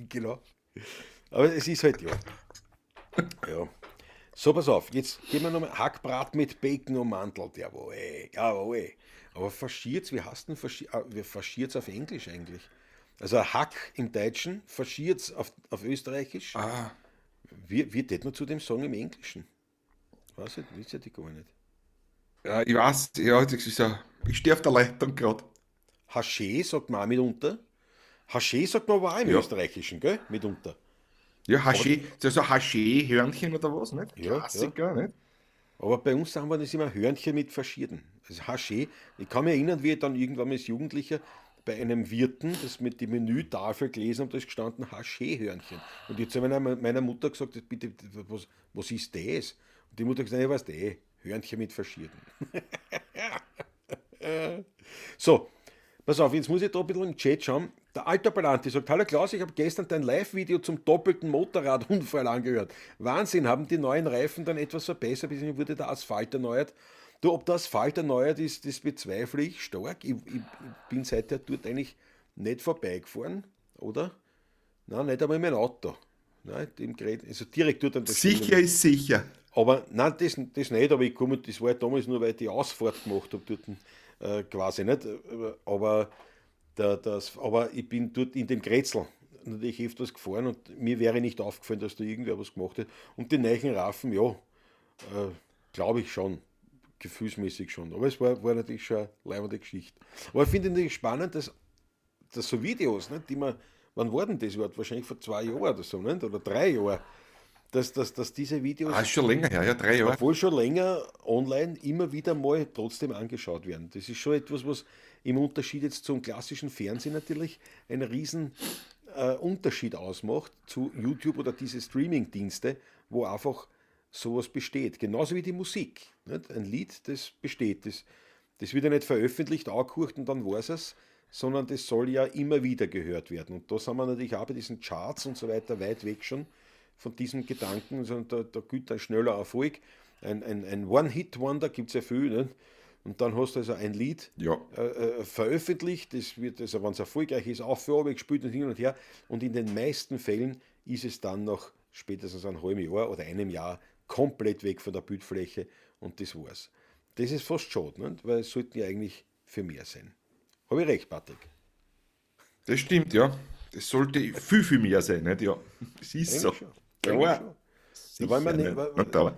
genau. Aber es ist halt, ja. So, pass auf, jetzt gehen wir nochmal Hackbrat mit Bacon und Mandel. Jawohl. Aber faschiert's, wie heißt denn faschiert's auf Englisch eigentlich? Also Hack im Deutschen, faschiert's auf Österreichisch. Wie tät man zu dem Song im Englischen? Weiß ich, wisst ihr die gar nicht. Ja, ich weiß, ja, das ist ja, ich stehe auf der Leitung gerade. Haché sagt man auch mitunter. Haché sagt man aber auch im Österreichischen, gell? Mitunter. Ja, Haché, also Haché-Hörnchen oder was, nicht? Ja, Klassiker, nicht? Aber bei uns sagen wir das immer Hörnchen mit Faschierten. Also Haché. Ich kann mich erinnern, wie ich dann irgendwann als Jugendlicher bei einem Wirten das mit die Menütafel gelesen habe, da ist gestanden Haché-Hörnchen. Und jetzt habe ich meiner Mutter gesagt, bitte, was ist das? Und die Mutter hat gesagt, ja, weißt du, Hörnchen mit Faschierten. So, pass auf, jetzt muss ich da ein bisschen im Chat schauen. Der Alter Balanti sagt, hallo Klaus, ich habe gestern dein Live-Video zum doppelten Motorradunfall angehört. Wahnsinn, haben die neuen Reifen dann etwas verbessert, bzw. wurde der Asphalt erneuert? Du, ob der Asphalt erneuert ist, das bezweifle ich stark. Ich bin seither dort eigentlich nicht vorbeigefahren, oder? Nein, nicht einmal mein Auto. Nein, also direkt dort an der Sicher Stelle. ist sicher. Aber nein, das nicht, aber das war damals nur, weil ich die Ausfahrt gemacht habe, dort quasi nicht. Aber ich bin dort in dem Grätzl natürlich öfters gefahren und mir wäre nicht aufgefallen, dass da irgendwer was gemacht hat. Und die neuen Reifen, ja, glaube ich schon, gefühlsmäßig schon. Aber es war natürlich schon eine leibende Geschichte. Aber ich finde es natürlich spannend, dass so Videos, nicht, die man, wann war denn das überhaupt? Wahrscheinlich vor 2 Jahren oder so, nicht? Oder 3 Jahren, dass diese Videos, Ist schon länger her, ja, 3 Jahre. obwohl schon länger online, immer wieder mal trotzdem angeschaut werden. Das ist schon etwas, was im Unterschied jetzt zum klassischen Fernsehen natürlich einen riesen Unterschied ausmacht zu YouTube oder diese Streaming-Dienste, wo einfach sowas besteht. Genauso wie die Musik. Nicht? Ein Lied, das besteht. Das wird ja nicht veröffentlicht, angehört und dann war es, sondern das soll ja immer wieder gehört werden. Und da sind wir natürlich auch bei diesen Charts und so weiter weit weg schon von diesem Gedanken. Also da gilt ein schneller Erfolg. Ein One-Hit-Wonder gibt es ja viel. Nicht? Und dann hast du also ein Lied Ja. veröffentlicht, das wird, also wenn es erfolgreich ist, Aufgabe gespielt und hin und her. Und in den meisten Fällen ist es dann nach spätestens einem halben Jahr oder einem Jahr komplett weg von der Bildfläche und das war's. Das ist fast schade, nicht? Weil es sollten ja eigentlich für mehr sein. Habe ich recht, Patrick? Das stimmt, ja. Das sollte viel, viel mehr sein, nicht? Ja, das ist so. Eigentlich schon. Eigentlich Klar. schon. Ja, Sicher weil man, nicht. Na, da.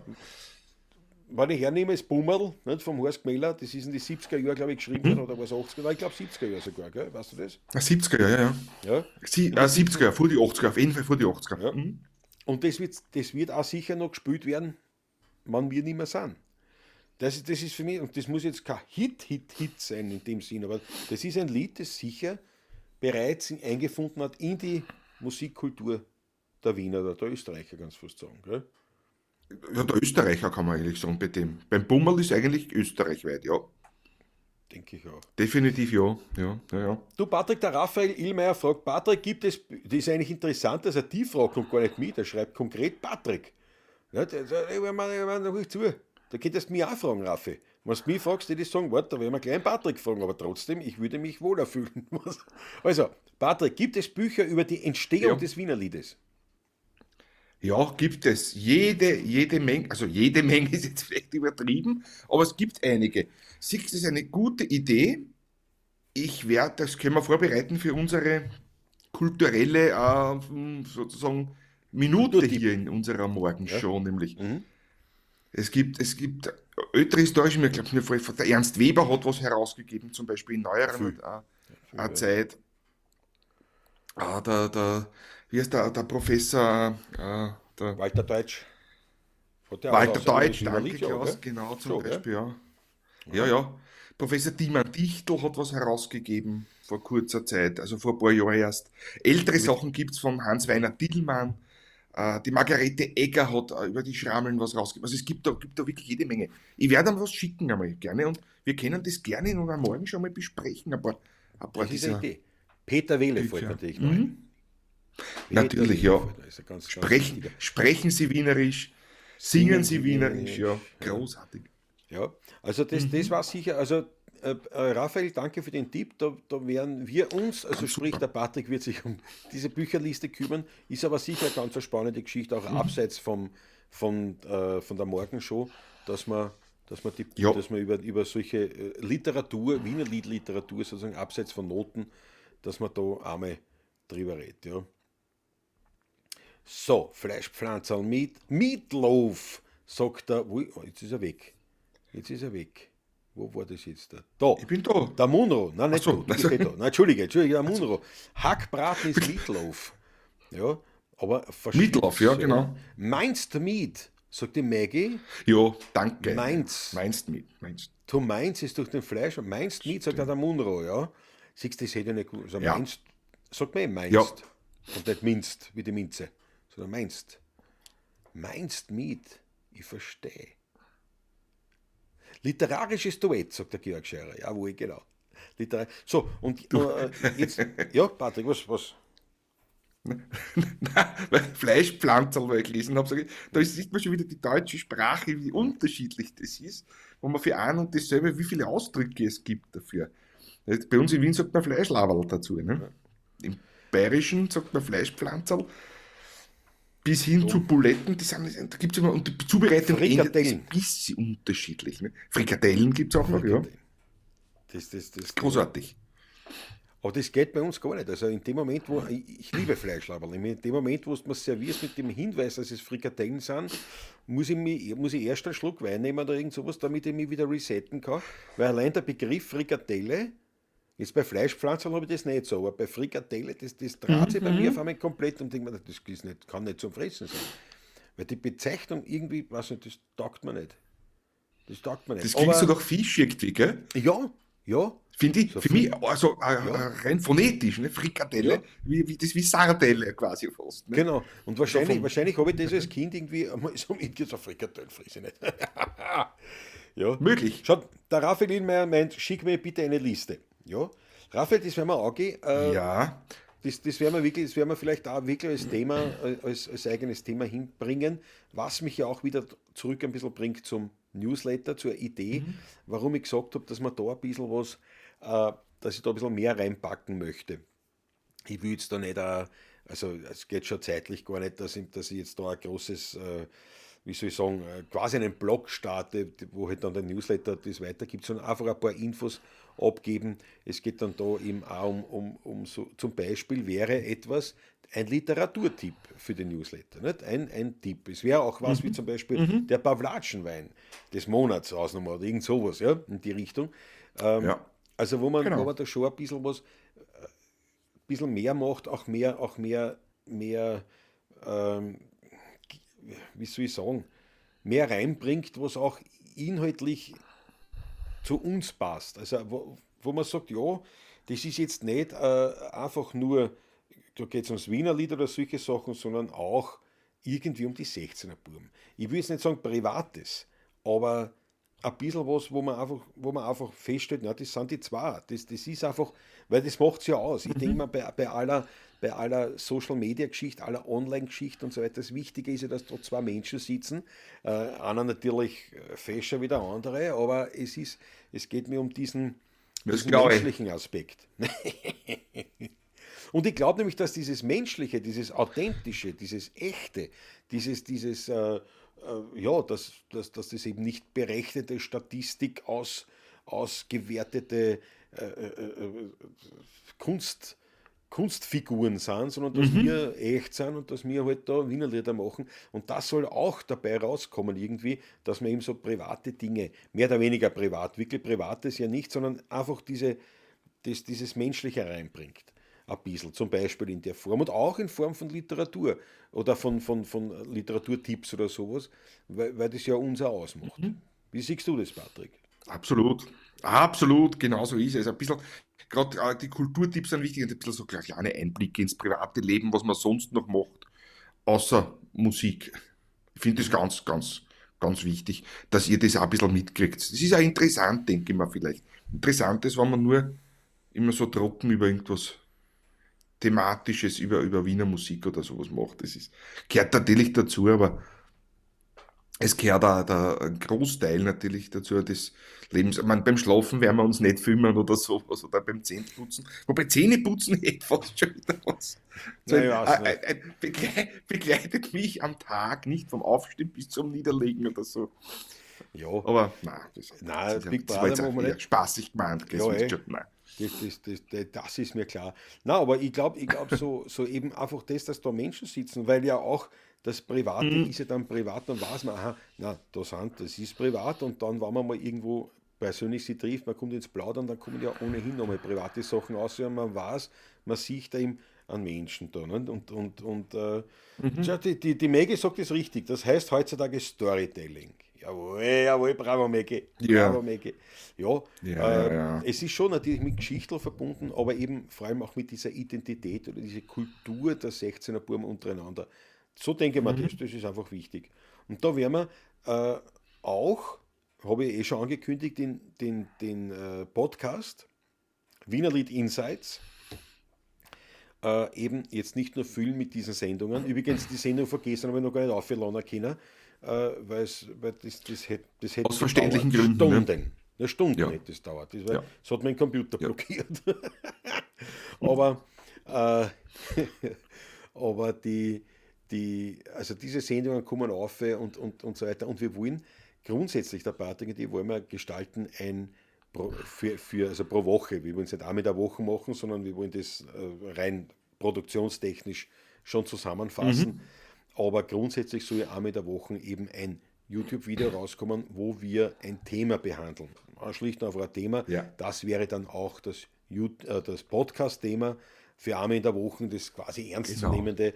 wenn ich hernehme, das Bummerl nicht, vom Horst Gmeller, das ist in die 70er Jahre, glaube ich, geschrieben worden, oder was 80er, nein, ich glaube 70er Jahre sogar, gell? Weißt du das? 70er, ja, ja. Ja. 70er, vor die 80er, auf jeden Fall vor die 80er. Ja. Und das wird auch sicher noch gespielt werden, wann wir nicht mehr sind. Das ist für mich, und das muss jetzt kein Hit sein in dem Sinn, aber das ist ein Lied, das sicher bereits eingefunden hat in die Musikkultur der Wiener oder der Österreicher, ganz fast sagen. Gell? Ja, der Österreicher kann man eigentlich sagen bei dem. Beim Bummerl ist eigentlich österreichweit, ja. Denke ich auch. Definitiv ja. Ja, ja, ja. Du, Patrick, der Raphael Illmeier fragt, Patrick, gibt es, das ist eigentlich interessant, dass er die Frage kommt gar nicht mit, er schreibt konkret Patrick. Ja, da ruhig zu. Da könntest du mich auch fragen, Raffi. Wenn du mich fragst, würde ich sagen, warte, da werden wir gleich einen Patrick fragen, aber trotzdem, ich würde mich wohler fühlen. Also, Patrick, gibt es Bücher über die Entstehung Ja. des Wienerliedes? Ja, gibt es jede Menge, also jede Menge ist jetzt vielleicht übertrieben, aber es gibt einige. Siehst du, das ist eine gute Idee. Das können wir vorbereiten für unsere kulturelle, sozusagen, Minute Kulturtipp. hier in unserer Ja? Morgenshow, nämlich. Mhm. Es gibt ältere historische, ich glaube, der Ernst Weber hat was herausgegeben, zum Beispiel in neueren Viel. Zeit. Wie heißt der Professor, der Walter Deutsch. Hat ja auch Walter aus einem Deutsch, Wienerlied, danke ja, Klaus, gell? genau zum So, gell? Beispiel, ja. Ja, ja. Professor Diemann Dichtel hat was herausgegeben vor kurzer Zeit, also vor ein paar Jahren erst. Ältere Sachen gibt es von Hans-Weiner Dillmann. Die Margarete Egger hat über die Schrammeln was rausgegeben. Also es gibt da wirklich jede Menge. Ich werde dann was schicken einmal gerne und wir können das gerne in einer Morgen schon mal besprechen. Ein paar Das ist eine dieser Idee. Peter Wehle Bücher. fällt natürlich noch ein. Natürlich, Peter ja. Wehle, das ist ein ganz wichtiger. Sprechen Sie Wienerisch, singen Sie Wienerisch, ja. Großartig. Ja, also das war sicher, also Raphael, danke für den Tipp, da werden wir uns, also sprich der Patrick wird sich um diese Bücherliste kümmern, ist aber sicher eine ganz eine spannende Geschichte, auch abseits von der Morgenshow, dass man, Ja. dass man über solche Literatur, Wiener Liedliteratur sozusagen abseits von Noten, dass man da einmal drüber redet, ja. So, Fleischpflanzerl, Meatloaf, sagt er, jetzt ist er weg. Jetzt ist er weg. Wo war das jetzt? Da. Ich bin da. Der Munro. Nein, nicht so, du. Du bist nicht da. Nein, Entschuldige, der Munro. Hackbraten ist Meatloaf. Ja, aber Meatloaf, ja, genau. Meinst Meat, sagt die Maggie. Ja, danke. Mainz. Meinst. Du meinst es durch den Fleisch. Und meinst Meat, sagt der Munro, ja. Siehst du, das hätte ich nicht gut. Also Ja. meinst, sagt man meinst. Ja. Und nicht minzt, wie die Minze. Sondern meinst. Meinst Meat. Ich verstehe. Literarisches Duett, sagt der Georg Scheurer. Jawohl, genau. So, und jetzt, ja, Patrick, was? Weil Fleischpflanzerl, weil ich gelesen habe, da sieht man schon wieder die deutsche Sprache, wie unterschiedlich das ist, wo man für ein und dasselbe, wie viele Ausdrücke es gibt dafür. Bei uns in Wien sagt man Fleischlaberl dazu. Ne? Im Bayerischen sagt man Fleischpflanzerl. Bis hin zu Buletten, da gibt es immer, und die Zubereitung ändert sich ein bisschen unterschiedlich. Ne? Frikadellen gibt es auch noch, ja. Das Großartig. Aber das geht bei uns gar nicht. Also in dem Moment, wo ich liebe Fleischlaberl, in dem Moment, wo du mir servierst mit dem Hinweis, dass es Frikadellen sind, muss ich erst einen Schluck Wein nehmen oder irgend sowas, damit ich mich wieder resetten kann. Weil allein der Begriff Frikadelle, jetzt bei Fleischpflanzern habe ich das nicht so, aber bei Frikadelle, das dreht sich bei mir auf einmal komplett und denke mir, das ist nicht, kann nicht zum Fressen sein. Weil die Bezeichnung irgendwie, weiß nicht, das taugt mir nicht. Das taugt mir nicht. Das klingt so nach Fisch irgendwie, gell? Ja, ja. Finde ich, So für mich, viel. also Ja, rein phonetisch, ne? Frikadelle, ja. das wie Sardelle quasi fast. Ne? Genau. Und So wahrscheinlich habe ich das als Kind irgendwie einmal so mitgekriegt, so Frikadellen friss ich nicht. Ja. möglich. Schaut, der Raphael Illmeier meint, schick mir bitte eine Liste. Ja. Raphael, das werden wir angehen. Ja, Das werden wir wirklich, das werden wir vielleicht auch wirklich als Thema, als eigenes Thema hinbringen, was mich ja auch wieder zurück ein bisschen bringt zum Newsletter, zur Idee, warum ich gesagt habe, dass man da ein bisschen was, dass ich da ein bisschen mehr reinpacken möchte. Ich will jetzt da nicht, also es geht schon zeitlich gar nicht, dass ich jetzt da ein großes, wie soll ich sagen, quasi einen Blog starte, wo halt dann der Newsletter das weitergibt, sondern einfach ein paar Infos abgeben. Es geht dann da eben auch um so, zum Beispiel wäre etwas, ein Literaturtipp für den Newsletter. Nicht? Ein Tipp. Es wäre auch was wie zum Beispiel der Pawlatschenwein des Monats Ausnahme oder irgend sowas, ja, in die Richtung. ja, Also wo genau. man da schon ein bisschen was bisschen mehr macht, auch mehr, ähm, wie soll ich sagen, mehr reinbringt, was auch inhaltlich zu uns passt. Also wo man sagt, ja, das ist jetzt nicht einfach nur, da geht es ums Wienerlied oder solche Sachen, sondern auch irgendwie um die 16er Buben. Ich will jetzt nicht sagen Privates, aber ein bisschen was, wo man einfach feststellt, na, das sind die zwei. Das ist einfach, weil das macht es ja aus. Ich denke mal, bei aller Social-Media-Geschichte, aller Online-Geschichte und so weiter, das Wichtige ist ja, dass da zwei Menschen sitzen. Einer natürlich fescher wie der andere, aber es geht mir um Das diesen glaube ich. menschlichen Aspekt. Und ich glaube nämlich, dass dieses Menschliche, dieses Authentische, dieses Echte, ja, dass das eben nicht berechnete Statistik ausgewertete Kunst, Kunstfiguren sind, sondern dass wir echt sind und dass wir halt da Wienerlieder machen. Und das soll auch dabei rauskommen irgendwie, dass man eben so private Dinge, mehr oder weniger privat, wirklich Privates ja nicht, sondern einfach dieses Menschliche reinbringt. Ein bisschen, zum Beispiel in der Form und auch in Form von Literatur oder von Literaturtipps oder sowas, weil das ja uns auch ausmacht. Wie siehst du das, Patrick? Absolut. Absolut, genau so ist es. Ein bisschen, gerade die Kulturtipps sind wichtig, und ein bisschen so kleine Einblicke ins private Leben, was man sonst noch macht, außer Musik. Ich finde das ganz, ganz, ganz wichtig, dass ihr das auch ein bisschen mitkriegt. Das ist auch interessant, denke ich mal vielleicht. Interessant ist, wenn man nur immer so trocken über irgendwas Thematisches, über Wiener Musik oder sowas macht. Gehört natürlich dazu, aber es gehört auch ein Großteil natürlich dazu des Lebens. Ich meine, beim Schlafen werden wir uns nicht filmen oder sowas oder beim Zähneputzen. Wobei Zähneputzen hätte fast schon wieder was. So Na, ich weiß nicht. begleitet mich am Tag nicht vom Aufstehen bis zum Niederlegen oder so. Ja, Aber nein, nein, Big das war Brother jetzt machen auch wir eher nicht. spaßig gemeint, gell, Ja, so ist schon, nein. das ist mir klar. Na, aber ich glaub so eben einfach das, dass da Menschen sitzen, weil ja auch das Private ist ja dann privat, dann weiß man, aha, na, das ist privat und dann, wenn man mal irgendwo persönlich sie trifft, man kommt ins Plaudern, dann kommen ja ohnehin nochmal private Sachen aus, ja, man weiß, man sieht da eben einen Menschen da. Nicht? Tja, die Maggie sagt es richtig, das heißt heutzutage Storytelling. Jawohl, jawohl, bravo Maggie, bravo Ja, Maggie. Ja, ja, ja, ja. es ist schon natürlich mit Geschichtel verbunden, aber eben vor allem auch mit dieser Identität oder dieser Kultur der 16er Buben untereinander. So denke ich mir das ist einfach wichtig. Und da werden wir auch, habe ich schon angekündigt, den Podcast Wienerlied Insights eben jetzt nicht nur füllen mit diesen Sendungen. Übrigens, die Sendung von gestern habe ich noch gar nicht aufgeladen können, weil das hätte Aus gedauert. verständlichen Gründen, ne? Stunden. Ja, Stunden Ja, hätte es dauert. ja, Das hat mein Computer ja. blockiert. Aber, äh, aber also diese Sendungen kommen auf und so weiter. Und wir wollen grundsätzlich, der Patrick und ich, wollen wir gestalten also pro Woche. Wir wollen es nicht einmal in der Woche machen, sondern wir wollen das rein produktionstechnisch schon zusammenfassen. Aber grundsätzlich soll einmal in der Woche eben ein YouTube-Video rauskommen, wo wir ein Thema behandeln. Schlicht und einfach ein Thema. Ja, Das wäre dann auch das Podcast-Thema für einmal in der Woche, das quasi genau. ernstzunehmende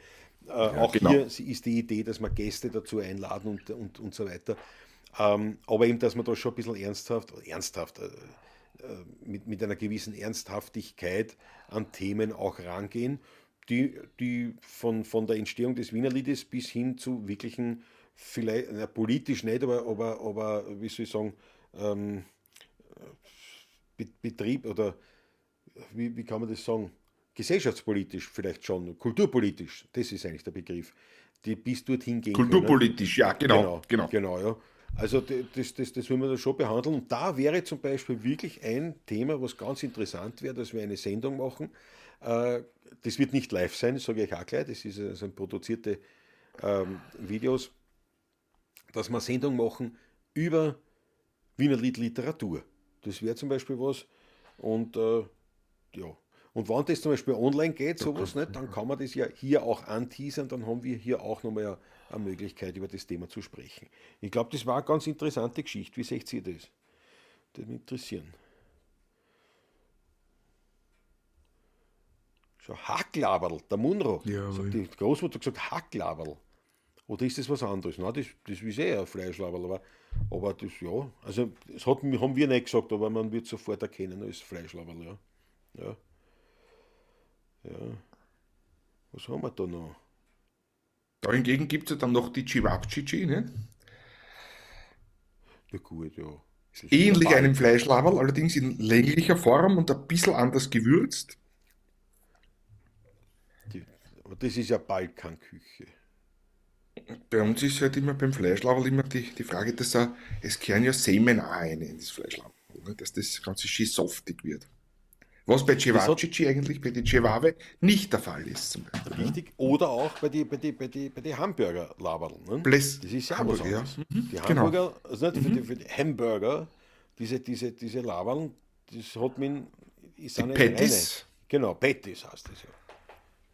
Auch genau. hier ist die Idee, dass wir Gäste dazu einladen und so weiter. Aber eben, dass man da schon ein bisschen mit einer gewissen Ernsthaftigkeit an Themen auch rangehen, die von der Entstehung des Wienerliedes bis hin zu wirklichen, vielleicht politisch nicht, aber wie soll ich sagen, ähm, Betrieb oder wie kann man das sagen? Gesellschaftspolitisch vielleicht schon, kulturpolitisch, das ist eigentlich der Begriff, die bis dorthin gehen können. Kulturpolitisch, ja, genau, Genau, genau. genau, ja. Also das wollen wir da schon behandeln. Und da wäre zum Beispiel wirklich ein Thema, was ganz interessant wäre, dass wir eine Sendung machen. Das wird nicht live sein, das sage ich auch gleich, das sind produzierte Videos, dass wir eine Sendung machen über Wiener Lied Literatur. Das wäre zum Beispiel was. Und ja. Und wenn das zum Beispiel online geht, sowas, nicht, dann kann man das ja hier auch anteasern, dann haben wir hier auch nochmal eine Möglichkeit, über das Thema zu sprechen. Ich glaube, das war eine ganz interessante Geschichte. Wie seht ihr das? Das würde mich interessieren. Schau, Hacklaberl, der Munro. Jawohl. Die Großmutter hat gesagt, Hacklaberl. Oder ist das was anderes? Nein, das ist eh ein Fleischlaberl, aber das, ja, also haben wir nicht gesagt, aber man wird sofort erkennen als Fleischlaberl, ja. Ja, ja. Was haben wir da noch? Da hingegen gibt es ja dann noch die Cevapcici, ne? Ja gut, ja. Das ist der Ähnlich einem Balk. Fleischlaberl, allerdings in länglicher Form und ein bisschen anders gewürzt. Aber das ist ja Balkanküche. Bei uns ist halt immer beim Fleischlaberl immer die Frage, dass es kehren ja Samen auch rein in das Fleischlaberl, ne? Dass das Ganze schön saftig wird. Was bei Das hat Cevapcici eigentlich, bei den Cevave, nicht der Fall ist zum Beispiel. Ne? richtig, oder auch bei die Hamburger-Laberl. Ne? Bless Das ist ja auch was Hamburger, ja. anderes. Mhm, Die genau. Hamburger, also nicht für die Hamburger, diese Laberl, das hat man, ist Die auch nicht reine. Patties, Genau, Patties heißt das ja.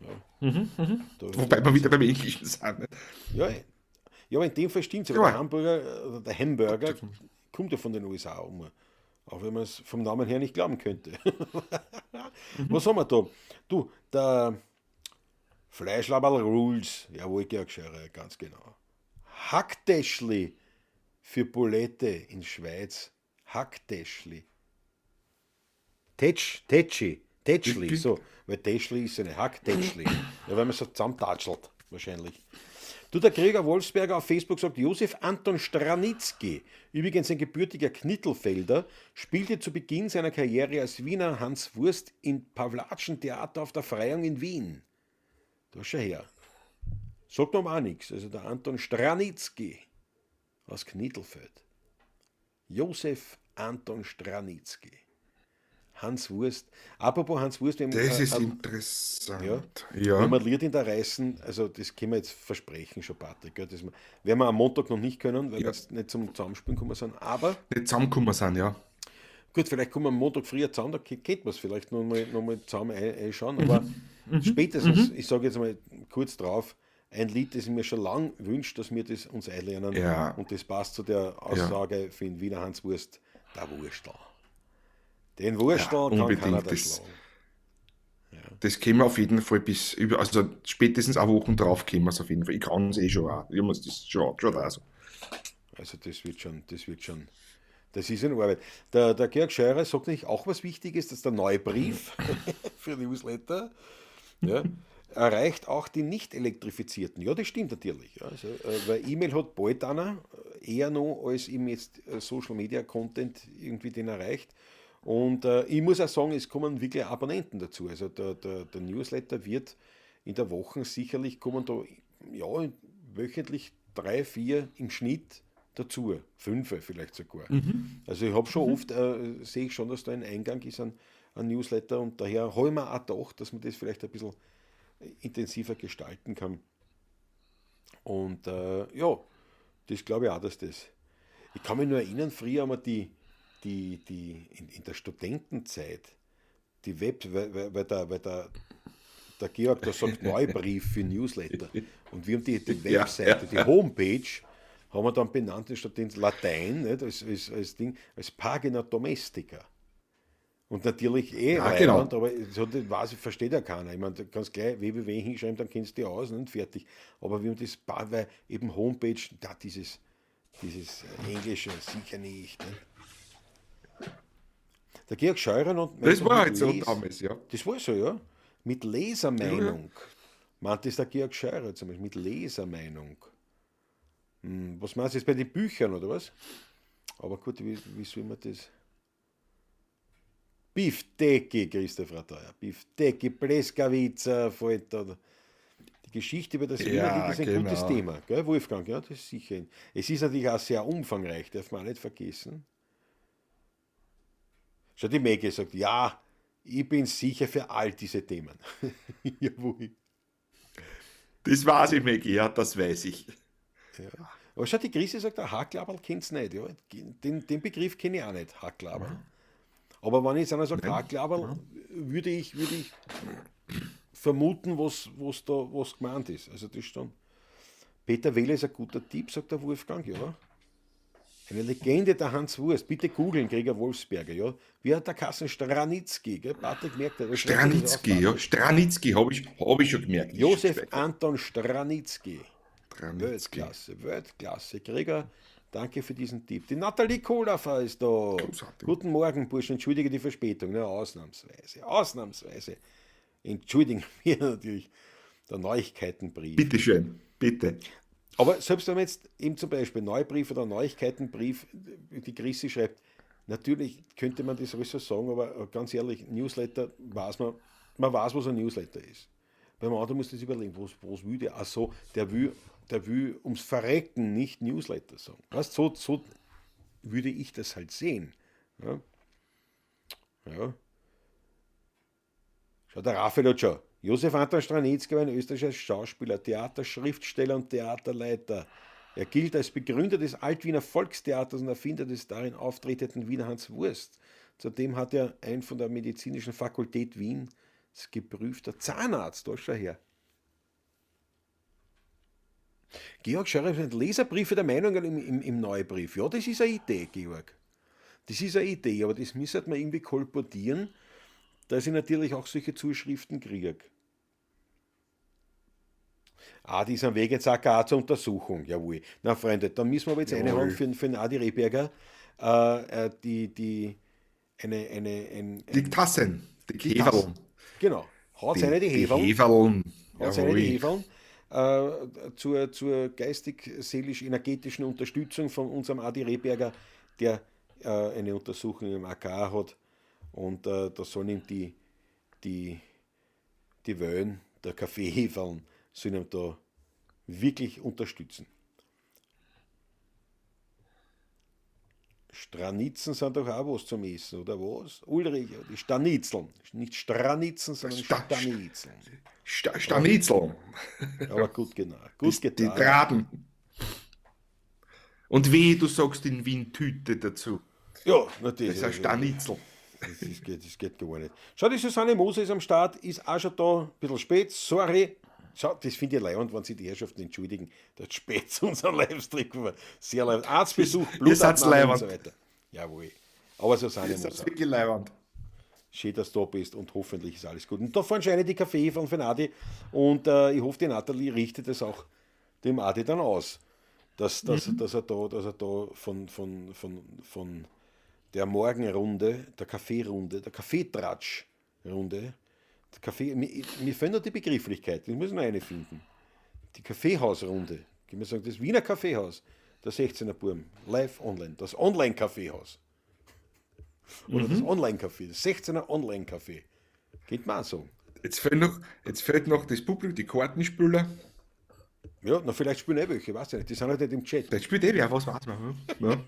Ja, wobei wir das, wieder beim Englischen sind. Ne? ja, ja, aber in dem Fall stimmt es. Aber der Ja, Hamburger, oder der Hamburger kommt ja von den USA um. Auch wenn man es vom Namen her nicht glauben könnte. Was haben wir da? Du, der Fleischlaberl Rules. Jawohl, Georg Scheurer, ganz genau. Hacktäschli für Bulette in Schweiz. Hacktäschli. Tätschli, so. Weil Tätschli ist eine Hacktätschli. Ja, weil man so zusammentatschelt, wahrscheinlich. Du, der Gregor Wolfsberger auf Facebook sagt, Josef Anton Stranitzky, übrigens ein gebürtiger Knittelfelder, spielte zu Beginn seiner Karriere als Wiener Hans Wurst im Pawlatschen-Theater auf der Freiung in Wien. Da schau her. Sagt noch auch nichts. Also der Anton Stranitzky aus Knittelfeld. Josef Anton Stranitzky. Hans Wurst. Apropos Hans Wurst, das ist ja, interessant. wenn Ja, wir Lied in der Reißen, also das können wir jetzt versprechen schon, Patrick, gell, das werden wir am Montag noch nicht können, weil wir ja. jetzt nicht zum Zusammenspielen gekommen sind, aber Nicht zusammengekommen sind, ja. gut, vielleicht kommen wir am Montag früher zusammen, da geht man es vielleicht noch mal zusammen einschauen, aber spätestens, ich sage jetzt mal kurz drauf, ein Lied, das ich mir schon lange wünsche, dass wir das uns einlernen Ja, und das passt zu der ja, Aussage für den Wiener Hans Wurst, der Wurstel. Den ja, Wurstel kann keiner unbedingt. da schlagen. Das können wir auf jeden Fall also spätestens eine Woche drauf können wir es auf jeden Fall. Ich kann es eh schon auch. Ich muss das schon da so. Also das wird schon. Das ist in Arbeit. Der Georg Scheurer sagt nämlich auch was Wichtiges, dass der neue Brief für Newsletter, ja, erreicht auch die nicht elektrifizierten. Ja, das stimmt natürlich. Ja. Also, weil E-Mail hat bald einer, eher noch als ihm jetzt Social Media Content irgendwie den erreicht. Und ich muss auch sagen, es kommen wirklich Abonnenten dazu. Also der Newsletter wird in der Woche sicherlich kommen da ja, wöchentlich 3, 4 im Schnitt dazu. 5 vielleicht sogar. Also ich habe schon oft, sehe ich schon, dass da ein Eingang ist an Newsletter und daher habe ich mir auch gedacht, dass man das vielleicht ein bisschen intensiver gestalten kann. Und ja, das glaube ich auch, dass das. Ich kann mich nur erinnern, früher haben wir in der Studentenzeit die weil der Georg da sagt Neubrief für Newsletter. Und wir haben die Ja, Webseite, ja. die Homepage, haben wir dann benannt statt ins Latein, nicht, als Ding, als Pagina Domestica. Und natürlich Ja, relevant, genau. aber so, das weiß, versteht ja keiner. Ich meine, du kannst gleich www hinschreiben, dann kennst du die aus und fertig. Aber wie man das, weil eben Homepage, da dieses Englische sicher nicht. Ne? Der Georg Scheurer meint Das doch war mit halt so damals, ja. das war so, ja, mit Ja, ja. Lesermeinung. Meint das der Georg Scheurer zum Beispiel, mit Lesermeinung. Was meinst du jetzt bei den Büchern oder was? Aber gut, wie soll man das? Beefsteaky, Christoph Rateuer. Beefsteaky, Pleskavica, fällt da. Die Geschichte über das Wienerlied Ja, ist ein gutes genau. Thema, gell, Wolfgang? Ja, das ist sicher. Es ist natürlich auch sehr umfangreich, darf man auch nicht vergessen. Schau, die Maggie sagt, ja, ich bin sicher für all diese Themen. Jawohl. Das weiß ich, Maggie, ja, das weiß ich. Ja. Aber schau, die Chrissy sagt, der Hacklaberl kennt es nicht. Ja. Den Begriff kenne ich auch nicht, Hacklaberl. Aber wenn jetzt einer sagt Nein? Hacklaberl, würde ich vermuten, was gemeint ist. Also das ist dann. Peter Wehle ist ein guter Tipp, sagt der Wolfgang, ja. Eine Legende der Hans Wurst. Bitte googeln, Gregor Wolfsberger, ja. Wie hat der Kassen Stranitzky, gell? Patrick merkt, er schreibt sich das auf, Stranitzky, ja. Patrick. Stranitzky hab ich schon gemerkt. Ich Josef speichere. Anton Stranitzky. Stranitzky. Weltklasse, Weltklasse. Gregor, danke für diesen Tipp. Die Nathalie Kohlafer ist da. Großartig. Guten Morgen, Burschen. Entschuldige die Verspätung. Ne? Ausnahmsweise. Ausnahmsweise. Entschuldigen wir natürlich der Neuigkeitenbrief. Bitte schön, bitte. Aber selbst wenn man jetzt eben zum Beispiel Neubrief oder Neuigkeitenbrief, die Chrissy schreibt, natürlich könnte man das sowieso sagen, aber ganz ehrlich, Newsletter weiß man weiß, was ein Newsletter ist. Beim anderen muss das überlegen, was will der? Ach so, der will ums Verrecken nicht Newsletter sagen. Weißt, so würde ich das halt sehen. Ja, ja. Schau, der Raphael hat schon. Josef Anton Stranitzky war ein österreichischer Schauspieler, Theaterschriftsteller und Theaterleiter. Er gilt als Begründer des Altwiener Volkstheaters und Erfinder des darin auftretenden Wiener Hans Wurst. Zudem hat er ein von der Medizinischen Fakultät Wien geprüfter Zahnarzt. Da schau her. Georg Scheurer hat Leserbriefe der Meinungen im Neubrief. Ja, das ist eine Idee, Georg. Das ist eine Idee, aber das müsste man irgendwie kolportieren, dass ich natürlich auch solche Zuschriften kriege. Die ist am Weg jetzt auch zur Untersuchung, jawohl. Na Freunde, dann müssen wir aber jetzt eine haben Jawohl. für den Adi Rehberger, die, Die Tassen, die die Tassen. Heferln. Genau. Haut seine die Die Heferln, Heferln. haut seine die Jawohl. Heferln zur geistig-seelisch-energetischen Unterstützung von unserem Adi Rehberger, der eine Untersuchung im AK hat. Und da sollen ihm die Wellen der Kaffeeheferln sollen ihm da wirklich unterstützen. Stranitzen sind doch auch was zum Essen, oder was? Ulrich, die Stanitzeln. Nicht Stranitzen, sondern Sta Stanitzeln. Aber, Stanitzel. aber gut, genau. Gut Die getan. Draden. Und wie du sagst in Wien Tüte dazu. Ja, Das ist ein natürlich. Stanitzel. Das geht gar nicht. Schau, die Susanne Moser ist am Start, ist auch schon da, ein bisschen spät, sorry. Schau, das finde ich leid, wenn sich die Herrschaften entschuldigen, dass spät zu unserem Livestream war. Sehr leid. Arztbesuch, Ihr seid Blutabnahme und so leibend. weiter. Jawohl. Aber Susanne Das ist Moser, wirklich leibend. schön, dass du da bist und hoffentlich ist alles gut. Und da fahren scheine die Kaffee von Adi und ich hoffe, die Nathalie richtet das auch dem Adi dann aus, dass er da von der Morgenrunde, der Kaffeerunde, der Kaffeetratschrunde, der Kaffee, mir fehlen da die Begrifflichkeiten, ich muss noch eine finden. Die Kaffeehausrunde, kann man sagen, das Wiener Kaffeehaus, der 16er Burm, live online, das Online-Kaffeehaus. Oder das Online-Café, das 16er Online-Café. Geht man auch so. Jetzt fehlt noch das Publikum, die Kartenspieler. Ja, na vielleicht spielen welche, weiß ich nicht. Die sind halt nicht im Chat. Das spielt wer, was weiß man. Ja.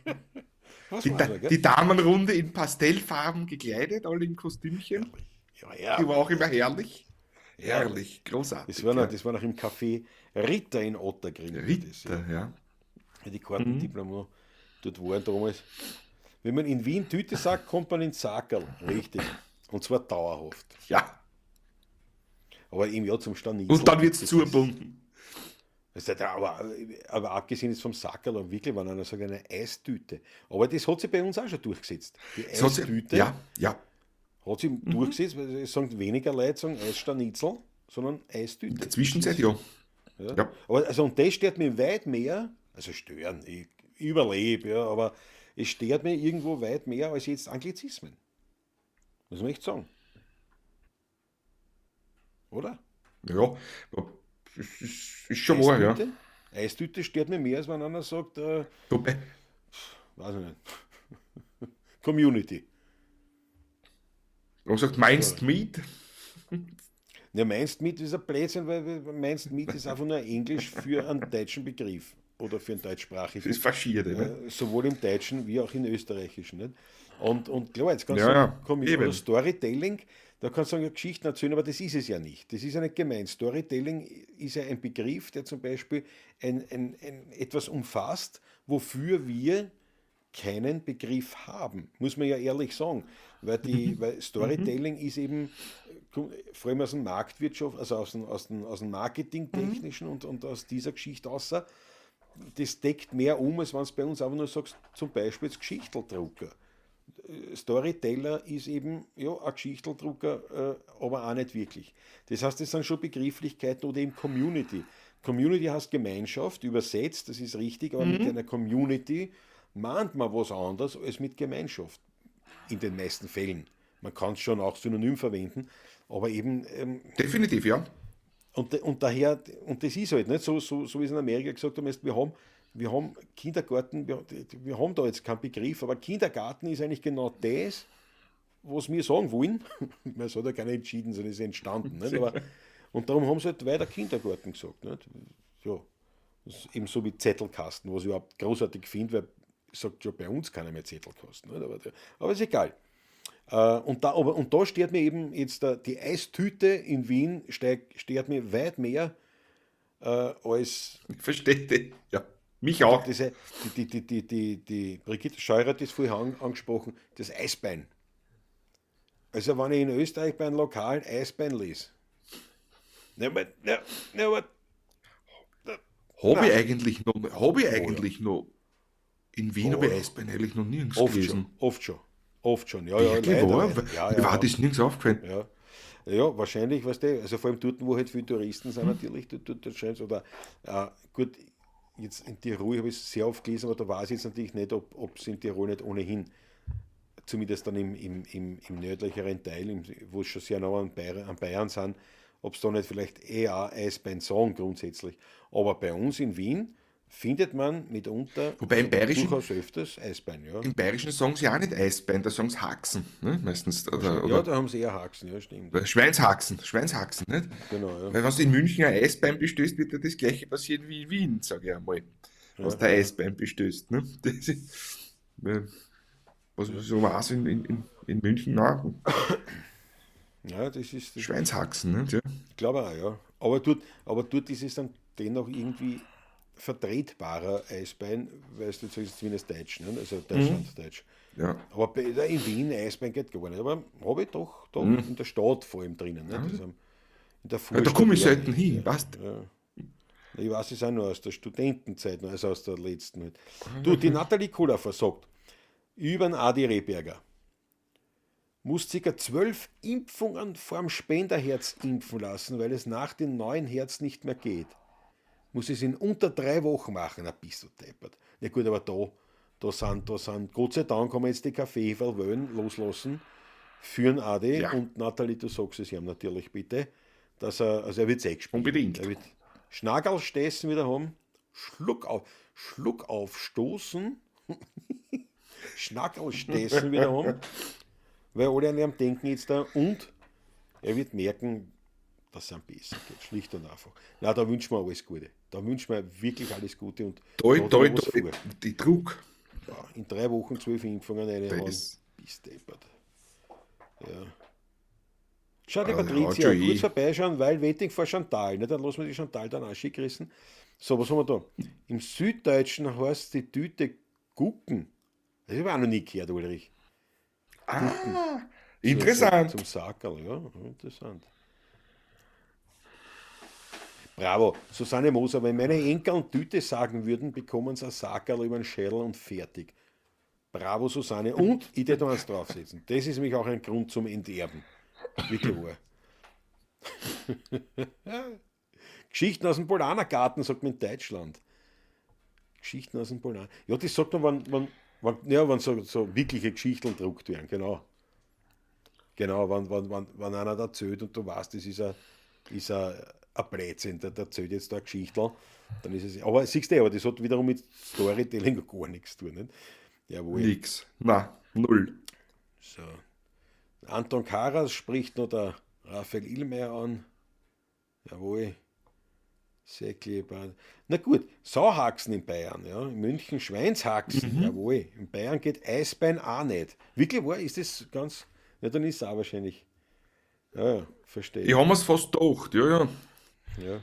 Was Die, weiß man, gell? die Damenrunde in Pastellfarben gekleidet, alle im Kostümchen. Ja, Die ja. war auch immer herrlich. Herrlich, großartig. Das war noch im Café Ritter in Ottergring. Ja. Das, ja. Ritter, ja. Die Karten, die wir noch dort waren damals. Wenn man in Wien Tüte sagt, kommt man ins Sackerl. Richtig. Und zwar dauerhaft. Ja. Aber im Jahr zum Stand Und dann wird es zugebunden. aber abgesehen jetzt vom Sackerl und wirklich, wenn einer sagt, eine Eistüte. Aber das hat sich bei uns auch schon durchgesetzt. Die So, Eistüte. ja, ja. Hat sich durchgesetzt, weil es sagen weniger Leute sagen Eisstanitzel, sondern In Eistüte. der Zwischenzeit, ja. Ja. Ja, Aber also, und das stört mich weit mehr, also stören, ich überlebe, ja, aber es stört mich irgendwo weit mehr als jetzt Anglizismen. Muss man echt sagen, oder? ja. Ja, ist schon wahr, ja. Eistüte? Eistüte stört mich mehr, als wenn einer sagt, Wobei, weiß ich nicht, Community. man sagt, So. meinst Meat? Ja, meinst mit ist ein Blödsinn, weil meinst mit ist einfach nur Englisch für einen deutschen Begriff oder für einen Das deutschsprachigen. Faschierte, ne? Sowohl im Deutschen wie auch im Österreichischen. Nicht? Und klar, jetzt kannst du Ja, sagen, ja, Oder eben. Storytelling, da kannst du sagen, ja, Geschichten erzählen, aber das ist es ja nicht. Das ist ja nicht gemeint. Storytelling ist ja ein Begriff, der zum Beispiel etwas umfasst, wofür wir keinen Begriff haben, muss man ja ehrlich sagen. Weil Mhm. Storytelling ist eben, vor allem aus dem Marktwirtschaft, also aus dem Mhm. Marketingtechnischen und aus dieser Geschichte außer, das deckt mehr um, als wenn du bei uns einfach nur sagst, zum Beispiel jetzt Geschichteldrucker. Storyteller ist eben ja, ein Geschichteldrucker, aber auch nicht wirklich. Das heißt, das sind schon Begrifflichkeiten oder eben Community. Community heißt Gemeinschaft, übersetzt, das ist richtig, aber mit Mhm. einer Community meint man was anderes als mit Gemeinschaft. In den meisten Fällen. Man kann es schon auch synonym verwenden, aber eben Definitiv, ja. und daher, und das ist halt nicht so wie es in Amerika gesagt haben, wir haben Kindergarten, wir haben da jetzt keinen Begriff, aber Kindergarten ist eigentlich genau das, was wir sagen wollen. Es hat ja keiner entschieden, sondern es ist entstanden. Nicht? Aber, und darum haben sie halt weiter Kindergarten gesagt. Nicht? Ja, das ist eben so wie Zettelkasten, was ich überhaupt großartig finde, weil sagt schon bei uns keiner mehr Zettelkasten. Nicht? Aber ist egal. Und da stört mir eben jetzt die Eistüte in Wien stört mir weit mehr als Ich verstehe dich. Ja, mich und auch. die Brigitte Scheuer hat das vorher angesprochen, das Eisbein. Also wenn ich in Österreich bei einem lokalen Eisbein lese, ne, aber, na, Habe ich oh ja, eigentlich noch, in Wien habe oh ich ja, Eisbein eigentlich noch nirgends oft schon, gelesen. oft schon, oft schon, ja, ja, Wirklich leider, wahr? leider, ja, Mir ja, war ja, das nirgends aufgefallen. ja. Ja, wahrscheinlich, weißt du, also vor allem dort, wo halt viele Touristen sind, natürlich, dort scheint oder gut, jetzt in Tirol habe ich es sehr oft gelesen, aber da weiß ich jetzt natürlich nicht, ob es in Tirol nicht ohnehin, zumindest dann im nördlicheren Teil, wo es schon sehr nah an Bayern sind, ob es da nicht vielleicht eher Eisbein sagen grundsätzlich. Aber bei uns in Wien findet man mitunter, Wobei also durchaus öfters Eisbein, ja. im Bayerischen sagen sie auch nicht Eisbein, da sagen sie Haxen, ne? Meistens. Wahrscheinlich, ja, da haben sie eher Haxen, ja, stimmt, ja. Schweinshaxen, nicht? Genau, ja. Weil wenn du in München ein Eisbein bestößt, wird dir das gleiche passieren wie in Wien, sage ich einmal. Ja, Was der ja, Eisbein bestößt, ne? Das ist, was ja. so war es in München auch. Ja, das ist Schweinshaxen, nicht? Ja. ich glaube auch, ja. Aber dort ist es dann dennoch irgendwie vertretbarer Eisbein, weil du jetzt sagst, zumindest Deutsch, ne? Also Mhm. Deutschlanddeutsch. Ja. In Wien Eisbein geht gar nicht. Aber habe ich doch Mhm. in der Stadt vor allem drinnen, ne? Ja. In der Ja, da Vorstadt komme ich eher selten nicht. hin, Ja. weißt Ja. Ich weiß es auch nur aus der Studentenzeit, also aus der letzten. Halt. Du, die Nathalie Kulafer sagt, über den Adi Rehberger, muss ca. 12 Impfungen vorm Spenderherz impfen lassen, weil es nach dem neuen Herz nicht mehr geht. Muss es in unter 3 Wochen machen, ein bisschen deppert. Ja gut, aber da sind, Gott sei Dank haben wir jetzt die Kaffeeverwöhn loslassen für den Adi ja, und Nathalie, du sagst es ihm natürlich bitte, dass er wird es eingespielt. unbedingt. Er wird Schnaggelstessen wieder haben, Schluck aufstoßen, Schnackelstessen wieder haben, weil alle an ihm denken jetzt da und er wird merken, dass es ihm besser geht, schlicht und einfach. Na, da wünschen wir alles Gute. Da wünschen wir wirklich alles Gute und Toi, da hat er toi, noch was toi, vor. die Druck, Ja, in 3 Wochen 12 Impfungen reinhauen, das, bis deppert. Ja. Schau, die hat schon Patricia, kurz eh. vorbeischauen, weil Waiting for Chantal. Ne? Dann lassen wir die Chantal dann auch schick rissen. So, was haben wir da? Im Süddeutschen heißt die Tüte Gucken. Das habe ich auch noch nie gehört, Ulrich. Gucken. Ah, Zum interessant. Sackerl, ja, interessant. Bravo, Susanne Moser, wenn meine Enkel und Tüte sagen würden, bekommen sie ein Sackerl über den Schädel und fertig. Bravo, Susanne. Und ich hätte noch eins draufsetzen. Das ist nämlich auch ein Grund zum Enterben. Wirklich wahr. Geschichten aus dem Polanergarten, sagt man in Deutschland. Geschichten aus dem Polaner. Ja, das sagt man, wenn so wirkliche Geschichten gedruckt werden, genau. Genau, wenn einer da erzählt und du weißt, das ist ein Blödsinn, der erzählt jetzt da eine Geschichte, dann ist es. Aber siehst du, aber das hat wiederum mit Storytelling gar nichts zu tun. Nicht? Jawohl. Nix. Na, null. So. Anton Karas spricht noch der Raphael Illmeier an. Jawohl. Säckleber. Na gut, Sauhaxen in Bayern, ja. In München Schweinshaxen, jawohl. In Bayern geht Eisbein auch nicht. Wirklich wahr? Ist das ganz. Ja, dann ist es auch wahrscheinlich. Ja, verstehe. Ich habe mir's fast gedacht, ja. Ja.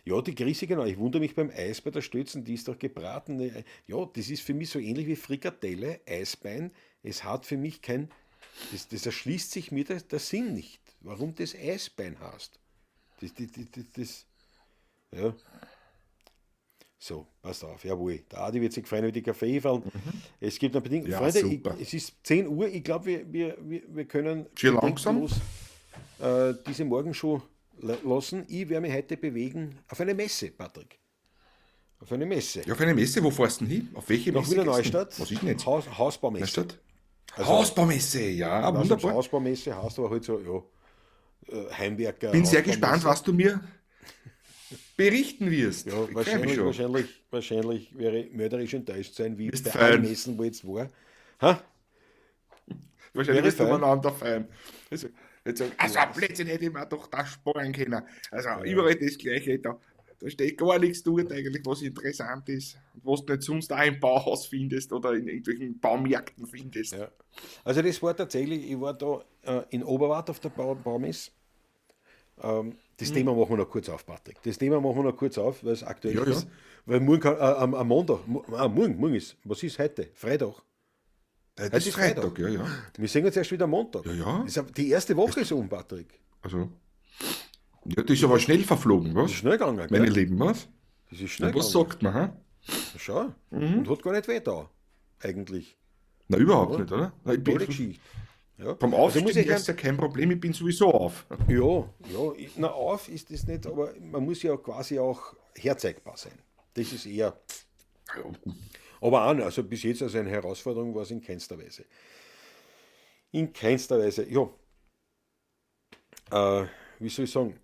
Ja, die Grieße, genau. Ich wundere mich beim Eisbein, der Stötzen, die ist doch gebraten. Ja, das ist für mich so ähnlich wie Frikadelle, Eisbein. Es hat für mich kein. Das erschließt sich mir der Sinn nicht. Warum das Eisbein heißt. Ja. So, passt auf, jawohl. Der Adi wird sich freuen über die Kaffeefallen. Es gibt eine Bedingung. Ja, Freunde, super. es ist 10 Uhr. Ich glaube, wir können Schon langsam? bedenkenlos, diese Morgenshow lassen. Ich werde mich heute bewegen auf eine Messe, Patrick. Auf eine Messe. Ja, auf eine Messe, wo fährst du denn hin? Auf welche Nach Messe Wiener gehst du? Neustadt. Was ist denn jetzt? Hausbaumesse. Neustadt? Also, Hausbaumesse, ja, ich weiß nicht, ob's wunderbar. Hausbaumesse heißt, aber halt so, ja, Heimwerker. Bin sehr Hausbaumesse. gespannt, was du mir berichten wirst. Ja, Ich freu mich schon. wahrscheinlich wäre ich mörderisch enttäuscht sein, wie Wirst bei feiern. allen Messen, wo jetzt war. Ha? Wahrscheinlich Wäre wirst du fein. umeinander feiern. Jetzt sagen, also ein Blödsinn hätte ich mir doch das sparen können. Also überall das Gleiche. Da steht gar nichts dort eigentlich, was interessant ist. Und was du nicht sonst auch im Bauhaus findest oder in irgendwelchen Baumärkten findest. Ja. Also das war tatsächlich, ich war da in Oberwart auf der Baumesse. Das Thema machen wir noch kurz auf, Patrick. Das Thema machen wir noch kurz auf, weil es aktuell Ja, ja. ist. Weil morgen, am Montag, morgen ist, was ist heute? Freitag. Das ist Freitag, ja, ja. Wir sehen uns erst wieder am Montag. Ja, ja. Die erste Woche ist um, Patrick. Also, ja, das ist aber schnell verflogen, was? Das ist schnell gegangen, Meine gell? Lieben, was? Das ist schnell Ja, was gegangen. sagt man, ha? Schau. Und hat gar nicht weh da, eigentlich. Na, überhaupt Ja. nicht, oder? Na, ich bin, Tolle Geschichte. Ja. vom Also Aufstehen muss ich her ist ja kein Problem, ich bin sowieso auf. na auf ist das nicht, aber man muss ja quasi auch herzeigbar sein. Das ist eher, aber auch, also bis jetzt also eine Herausforderung war es in keinster Weise. In keinster Weise, ja. Wie soll ich sagen,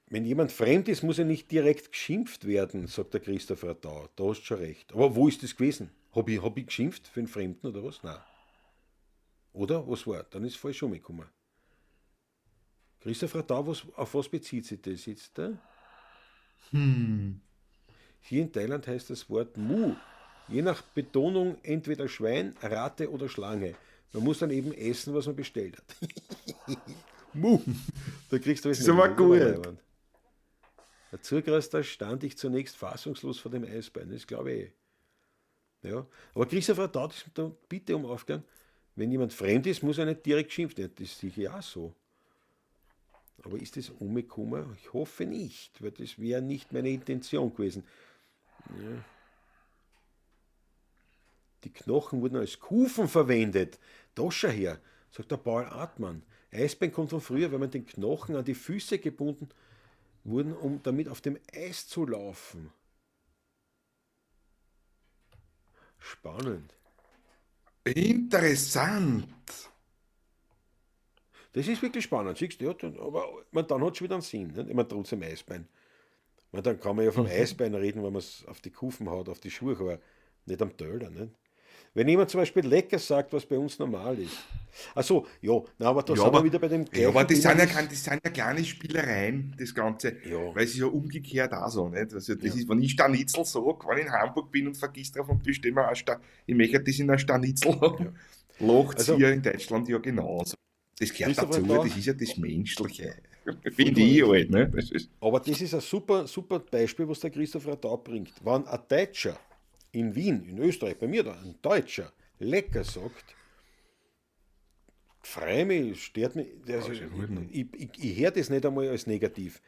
wenn jemand fremd ist, muss er nicht direkt geschimpft werden, sagt der Christopher Dau. Da hast du schon recht. Aber wo ist das gewesen? Hab ich geschimpft für einen Fremden oder was? Nein. Oder? Was war? Dann ist es falsch umgekommen. Christopher Dau, auf was bezieht sich das jetzt da? Hier in Thailand heißt das Wort Mu. Je nach Betonung entweder Schwein, Ratte oder Schlange. Man muss dann eben essen, was man bestellt hat. Mu. Da kriegst du Das ist aber gut. Dazu da stand ich zunächst fassungslos vor dem Eisbein. Das glaube ich. Ja. Aber Christopher Dau, das ist da bitte um Aufklären. Wenn jemand fremd ist, muss er nicht direkt schimpfen. Ja, das ist sicher auch so. Aber ist das umgekommen? Ich hoffe nicht, weil das wäre nicht meine Intention gewesen. Ja. Die Knochen wurden als Kufen verwendet. Da schau her, sagt der Paul Artmann. Eisbein kommt von früher, weil man den Knochen an die Füße gebunden wurden, um damit auf dem Eis zu laufen. Spannend. Interessant. Das ist wirklich spannend, siehst du, ja, aber dann hat es wieder einen Sinn. Nicht? Ich meine, trotzdem Eisbein. Ich meine, dann kann man ja vom Eisbein reden, wenn man es auf die Kufen haut, auf die Schuhe, aber nicht am Töler. Nicht? Wenn jemand zum Beispiel lecker sagt, was bei uns normal ist. Achso, ja, na, aber da Ja, sind aber, wir wieder bei dem ja, aber das Thema, sind ja kleine Spielereien, das Ganze. Ja. Weil es ist ja umgekehrt auch so, nicht? Also das Ja. ist, wenn ich Stanitzel sage, wenn ich in Hamburg bin und vergiss drauf und bestelle mir ich möchte das in einer Stanitzel haben, lacht Also- hier in Deutschland ja genauso. Das gehört Christopher dazu, Dau- das ist ja das Menschliche. Finde ich halt, ne? Das ist, Aber das ist ein super Beispiel, was der Christopher Dau bringt. Wenn ein Deutscher in Wien, in Österreich, bei mir da, ein Deutscher lecker sagt, freue mich, stört mich, also, ist ja gut, ne? ich höre das nicht einmal als negativ.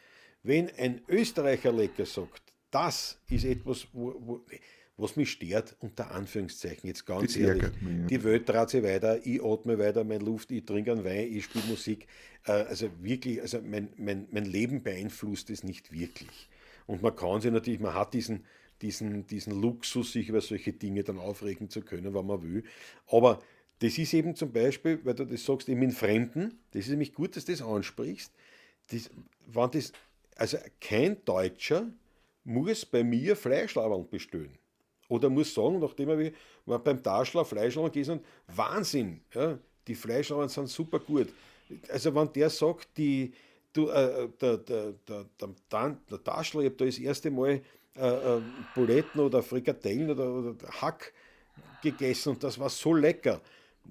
Wenn ein Österreicher lecker sagt, das ist etwas, wo Was mich stört, unter Anführungszeichen, jetzt ganz Das ehrlich, ärgert mich, ja. die Welt dreht sich weiter, ich atme weiter, meine Luft, ich trinke einen Wein, ich spiele Musik. Also wirklich, also mein Leben beeinflusst es nicht wirklich. Und man kann sich natürlich, man hat diesen Luxus, sich über solche Dinge dann aufregen zu können, wenn man will. Aber das ist eben zum Beispiel, weil du das sagst, eben in Fremden, das ist nämlich gut, dass du das ansprichst, das, wenn das, also kein Deutscher muss bei mir Fleischlauerl bestellen. Oder muss sagen, nachdem wir beim Taschler Fleischlauern gegessen haben, Wahnsinn, ja, die Fleischlauern sind super gut. Also wenn der sagt, der Taschler, ich habe da das erste Mal Buletten oder Frikadellen oder Hack gegessen und das war so lecker.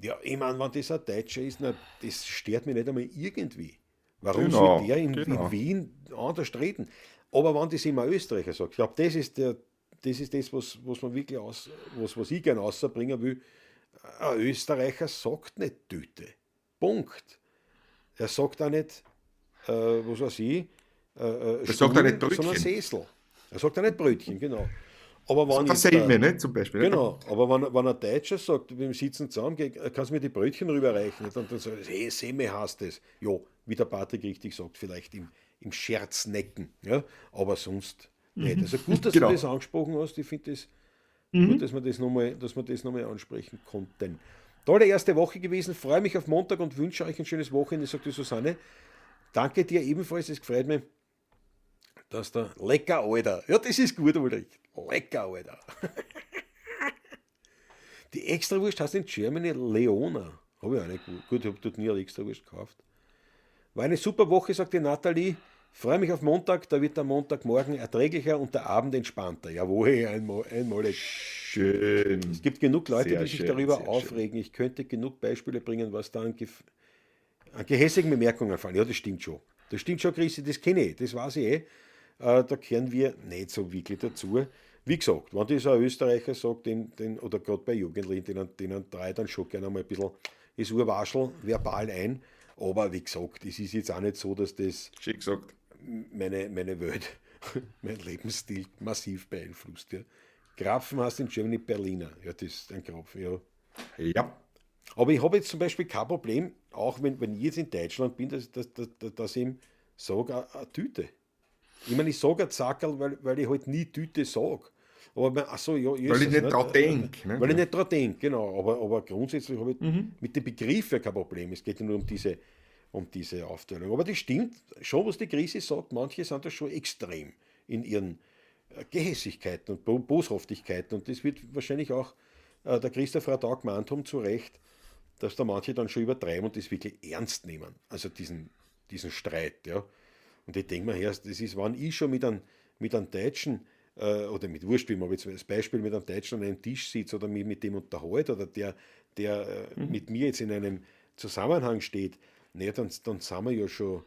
Ja, ich meine, wenn das ein Deutscher ist, na, das stört mich nicht einmal irgendwie. Warum soll Genau, der in genau. Wien anders reden? Aber wenn das immer ein Österreicher sagt, ich glaube, das ist das, was man wirklich was ich gerne rausbringen will. Ein Österreicher sagt nicht Tüte. Punkt. Er sagt auch nicht, was weiß ich, Das sagt er nicht Stuhl, sondern Brötchen. Sessel. Er sagt auch nicht Brötchen, genau. Aber Das wenn sagt er jetzt Semme, ne, zum Beispiel. Ne? genau, aber wenn ein Deutscher sagt, wir sitzen zusammen, kannst du mir die Brötchen rüberreichen? Und dann sagt er, hey, Semme hast es. Ja, wie der Patrick richtig sagt, vielleicht im Scherznecken. Ja? Aber sonst nicht. Also gut, dass du Genau. das angesprochen hast. Ich finde es gut, Mhm. dass wir das nochmal ansprechen konnten. Tolle erste Woche gewesen. Freue mich auf Montag und wünsche euch ein schönes Wochenende, sagt die Susanne. Danke dir ebenfalls. Es gefreut mich, dass der lecker Alter. Ja, das ist gut, Ulrich. Lecker Alter. Die Extrawurst heißt in Germany Leona. Habe ich auch nicht gut. Gut, ich habe dort nie eine Extrawurst gekauft. War eine super Woche, sagt die Nathalie. Freue mich auf Montag, da wird der Montagmorgen erträglicher und der Abend entspannter. Jawohl, einmalig. Es Schön. gibt genug Leute, Sehr die sich schön, darüber sehr schön. aufregen. Ich könnte genug Beispiele bringen, was da an gehässigen Bemerkungen fallen. Ja, das stimmt schon. Das stimmt schon, Christi, das kenne ich, das weiß ich eh. Da gehören wir nicht so wirklich dazu. Wie gesagt, wenn das ein Österreicher sagt, oder gerade bei Jugendlichen, denen drei dann schon gerne mal ein bisschen das Urwaschel verbal ein. Aber wie gesagt, es ist jetzt auch nicht so, dass das Schön gesagt. meine Welt, mein Lebensstil massiv beeinflusst. Ja. Krapfen heißt in Germany Berliner. Ja, das ist ein Krapfen, ja. Ja. Aber ich habe jetzt zum Beispiel kein Problem, auch wenn ich jetzt in Deutschland bin, dass ich ihm sage, eine Tüte. Ich meine, ich sage ein Zackerl, weil ich halt nie Tüte sage. Aber, achso, ja, Weil ich Jesus, nicht nicht? drauf denke. Ne? Weil ich nicht dran denke, genau. Aber grundsätzlich habe ich Mhm. mit den Begriffen kein Problem. Es geht ja nur um diese Aufteilung. Aber das stimmt schon, was die Krise sagt. Manche sind da schon extrem in ihren Gehässigkeiten und Boshaftigkeiten. Und das wird wahrscheinlich auch der Christoph Radau gemeint haben, zu Recht, dass da manche dann schon übertreiben und das wirklich ernst nehmen. Also diesen Streit. Ja. Und ich denke mir, das ist, wenn ich schon mit einem Deutschen oder mit Wurscht, wie man jetzt als Beispiel mit einem Deutschen an einem Tisch sitzt oder mich mit dem unterhält oder der Mhm. mit mir jetzt in einem Zusammenhang steht, naja, dann sind wir ja schon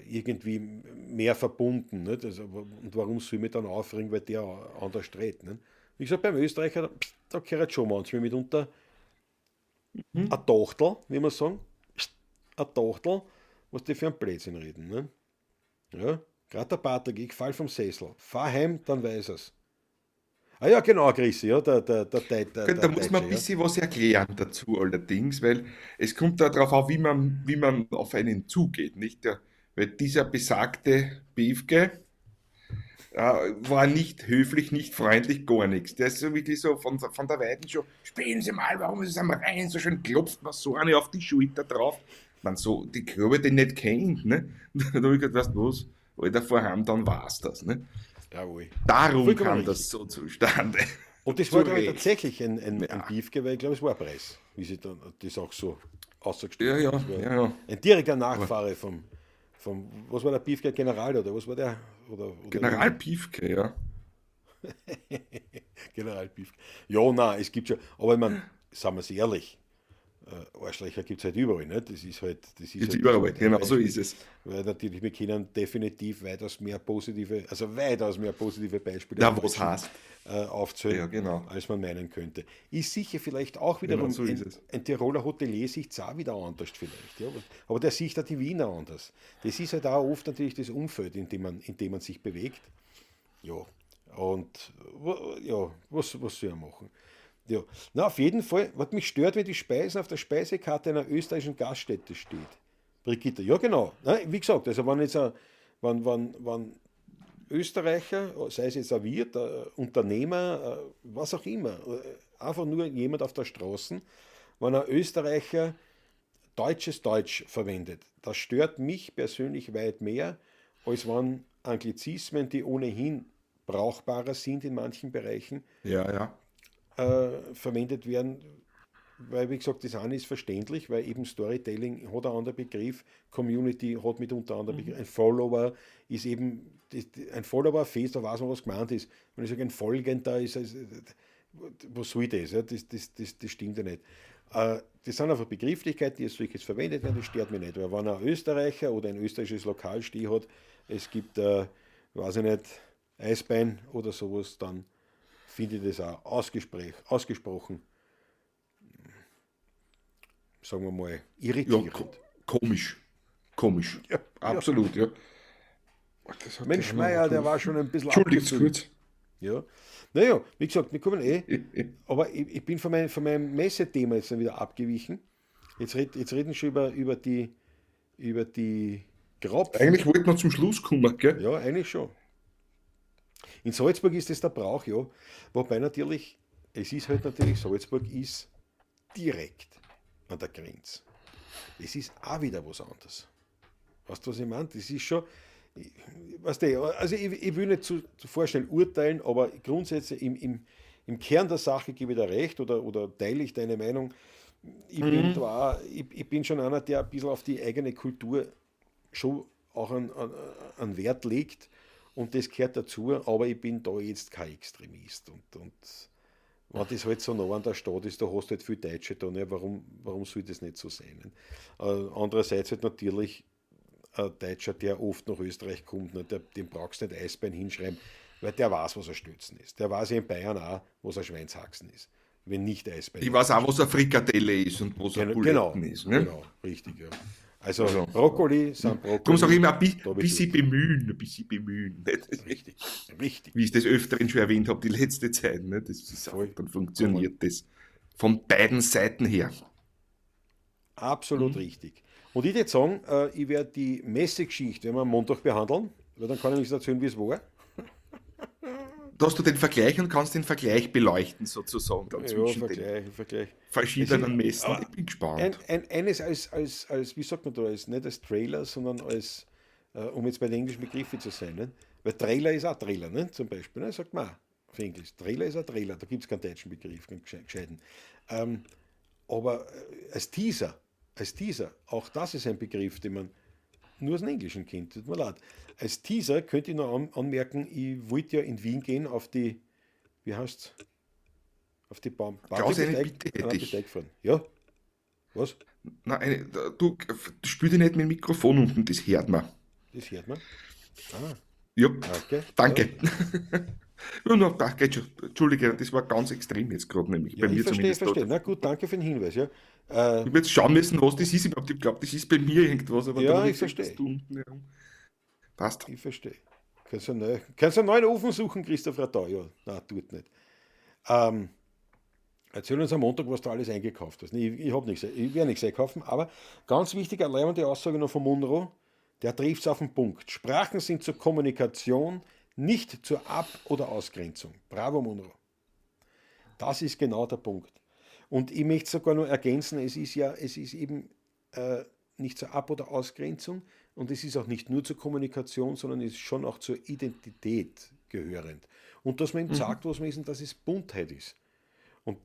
irgendwie mehr verbunden. Nicht? Also, und warum soll ich mich dann aufregen, weil der anders redet? Nicht? Wie gesagt, beim Österreicher, da gehört schon manchmal mitunter Mhm. ein Tochtel, wie man sagen, ein Tochtel, was die für einen Blödsinn reden. Ne? Ja, gerade der Patrick, ich fall vom Sessel. Fahr heim, dann weiß er's. Ah ja, genau, Chrissy, ja, Da der muss man Deutsche, ein ja. bisschen was erklären dazu allerdings, weil es kommt darauf an, wie man auf einen zugeht, nicht? Weil dieser besagte Beefke war nicht höflich, nicht freundlich, gar nichts. Der ist so wirklich so von der Weiden schon, spielen Sie mal, warum ist es am Rhein so schön, klopft man so eine auf die Schulter drauf. Man so, die Körbe den nicht kennt, ne? Da habe ich gedacht, weißt du was, Alter, vorhand, dann war's das, ne? Jawohl. Darum Vollkommen kam richtig. das so zustande. Und das Zu war, glaube ich, Recht. tatsächlich ein Ja, Beefke, weil ich glaube, es war ein Preis, wie sie dann das auch so ja, ausgestellt haben. ja, Das war ja, ja. ein direkter Aber Nachfahre was war der Beefke, General oder was war der? Oder General wie? Piefke, ja. General Beefke. Ja, nein, es gibt schon, aber ich meine, sagen wir es ehrlich, Arschlöcher gibt es halt überall, nicht? Jetzt Das überall, halt ein genau so Beispiel. ist es. Weil natürlich, wir kennen definitiv weitaus mehr positive Beispiele an Na, was Deutschen heißt? aufzählen, Ja, genau. als man meinen könnte. Ist sicher vielleicht auch Genau wiederum, so ist es. ein Tiroler Hotelier sieht es auch wieder anders vielleicht. Ja? Aber der sieht auch die Wiener anders. Das ist halt auch oft natürlich das Umfeld, in dem man sich bewegt. Ja, Und ja, was soll er machen? Ja, na, auf jeden Fall, was mich stört, wenn die Speisen auf der Speisekarte einer österreichischen Gaststätte steht. Brigitte, ja genau. Nein, wie gesagt, also wenn Österreicher, sei es jetzt ein Wirt, ein Unternehmer, was auch immer, einfach nur jemand auf der Straße, wenn ein Österreicher deutsches Deutsch verwendet, das stört mich persönlich weit mehr, als wenn Anglizismen, die ohnehin brauchbarer sind in manchen Bereichen, Ja, ja. verwendet werden, weil, wie gesagt, das eine ist verständlich, weil eben Storytelling hat einen anderen Begriff, Community hat mitunter einen anderen Begriff, ein Follower ist eben, ein Follower-Face, da weiß man, was gemeint ist. Wenn ich sage, ein Folgender ist, was soll das? Ja? Das stimmt ja nicht. Das sind einfach Begrifflichkeiten, die als solches verwendet werden, das stört mich nicht. Weil wenn ein Österreicher oder ein österreichisches Lokal steht hat, es gibt, weiß ich nicht, Eisbein oder sowas, dann finde ich das auch ausgesprochen, sagen wir mal, Ja, irritierend. komisch. Komisch. Ja, ja. Absolut, ja. Das hat Mensch, der noch Meier, der war schon ein bisschen Entschuldigt abgefüllt. kurz. Ja. Naja, wie gesagt, wir kommen aber ich bin von meinem Messethema jetzt dann wieder abgewichen. Jetzt reden schon über die Grapfen. Eigentlich wollten wir zum Schluss kommen, gell? Ja, eigentlich schon. In Salzburg ist es der Brauch, ja. Wobei natürlich, es ist halt natürlich, Salzburg ist direkt an der Grenze. Das ist auch wieder was anderes. Weißt du, was ich meine? Das ist schon, weißt du, also ich will nicht zu vorschnell urteilen, aber grundsätzlich im Kern der Sache gebe ich dir recht oder teile ich deine Meinung. Ich bin schon einer, der ein bisschen auf die eigene Kultur schon auch einen Wert legt und das gehört dazu, aber ich bin da jetzt kein Extremist. Und wenn das halt so nah an der Stadt ist, da hast du halt viel Deutsche da, ne? Warum soll das nicht so sein? Ne? Andererseits halt natürlich ein Deutscher, der oft nach Österreich kommt, ne? Dem brauchst du nicht Eisbein hinschreiben, weil der weiß, was ein Stützen ist. Der weiß ja in Bayern auch, was ein Schweinshaxen ist, wenn nicht Eisbein Ich ist. weiß auch, was eine Frikadelle ist und was ein Genau, Buletten ist. Ne? genau, richtig, ja. Also Also, Brokkoli sind darum sage ich Brokkoli, immer, da ein habe ich bisschen durch. bemühen, ein bisschen bemühen. Nicht? Richtig, richtig. Wie ich das öfteren schon erwähnt habe, die letzte Zeit. Ne? Das ist einfach, Voll. dann Kann man funktioniert das von beiden Seiten her. absolut richtig. Und ich würde sagen, ich werde die Messegeschichte, wenn wir am Montag behandeln, weil dann kann ich nicht erzählen, wie es war. Da hast du den Vergleich und kannst den Vergleich beleuchten, sozusagen, dann Ja, zwischen den Vergleich. Es ist, verschiedenen Messen. aber Ich bin gespannt. eines als, wie sagt man da, nicht als Trailer, sondern als, um jetzt bei den englischen Begriffen zu sein. Ne? Weil Trailer ist auch Trailer, ne? Zum Beispiel, ne? Sagt man auch auf Englisch. Trailer ist ein Trailer, da gibt es keinen deutschen Begriff, keinen gescheiten. Aber als Teaser, auch das ist ein Begriff, den man nur aus dem Englischen kennt, tut mir leid. Als Teaser könnte ich noch anmerken, ich wollte ja in Wien gehen auf die, wie heißt's? Auf die Klaus, eine Bitte hätte ich. Teigfahren. Ja, was? Nein, du spür dich nicht mit dem Mikrofon unten, das hört man. Das hört man. Ah, Ja, okay. danke. Ja, no, da geht schon. Entschuldige, das war ganz extrem jetzt gerade, nämlich Ja, bei mir ich zumindest. verstehe. Na gut, danke für den Hinweis. Ja, Ich habe jetzt schauen müssen, was das ist. Ich glaube, das ist bei mir irgendwas, aber dann ja habe ich ich gesehen, dass verstehe. du unten herum. Passt. Ich verstehe. Kannst du einen neuen Ofen suchen, Christoph Radau? Ja, nein, tut nicht. Ähm, Erzähl uns am Montag, was du alles eingekauft hast. Ich habe nichts, ich werde nichts einkaufen, aber ganz wichtig, eine leibende Aussage noch von Munro, der trifft es auf den Punkt. Sprachen sind zur Kommunikation, nicht zur Ab- oder Ausgrenzung. Bravo, Munro. Das ist genau der Punkt. Und ich möchte sogar noch ergänzen, es ist eben nicht zur Ab- oder Ausgrenzung und es ist auch nicht nur zur Kommunikation, sondern es ist schon auch zur Identität gehörend. Und dass man ihm sagt, was man ist und dass es Buntheit ist. Und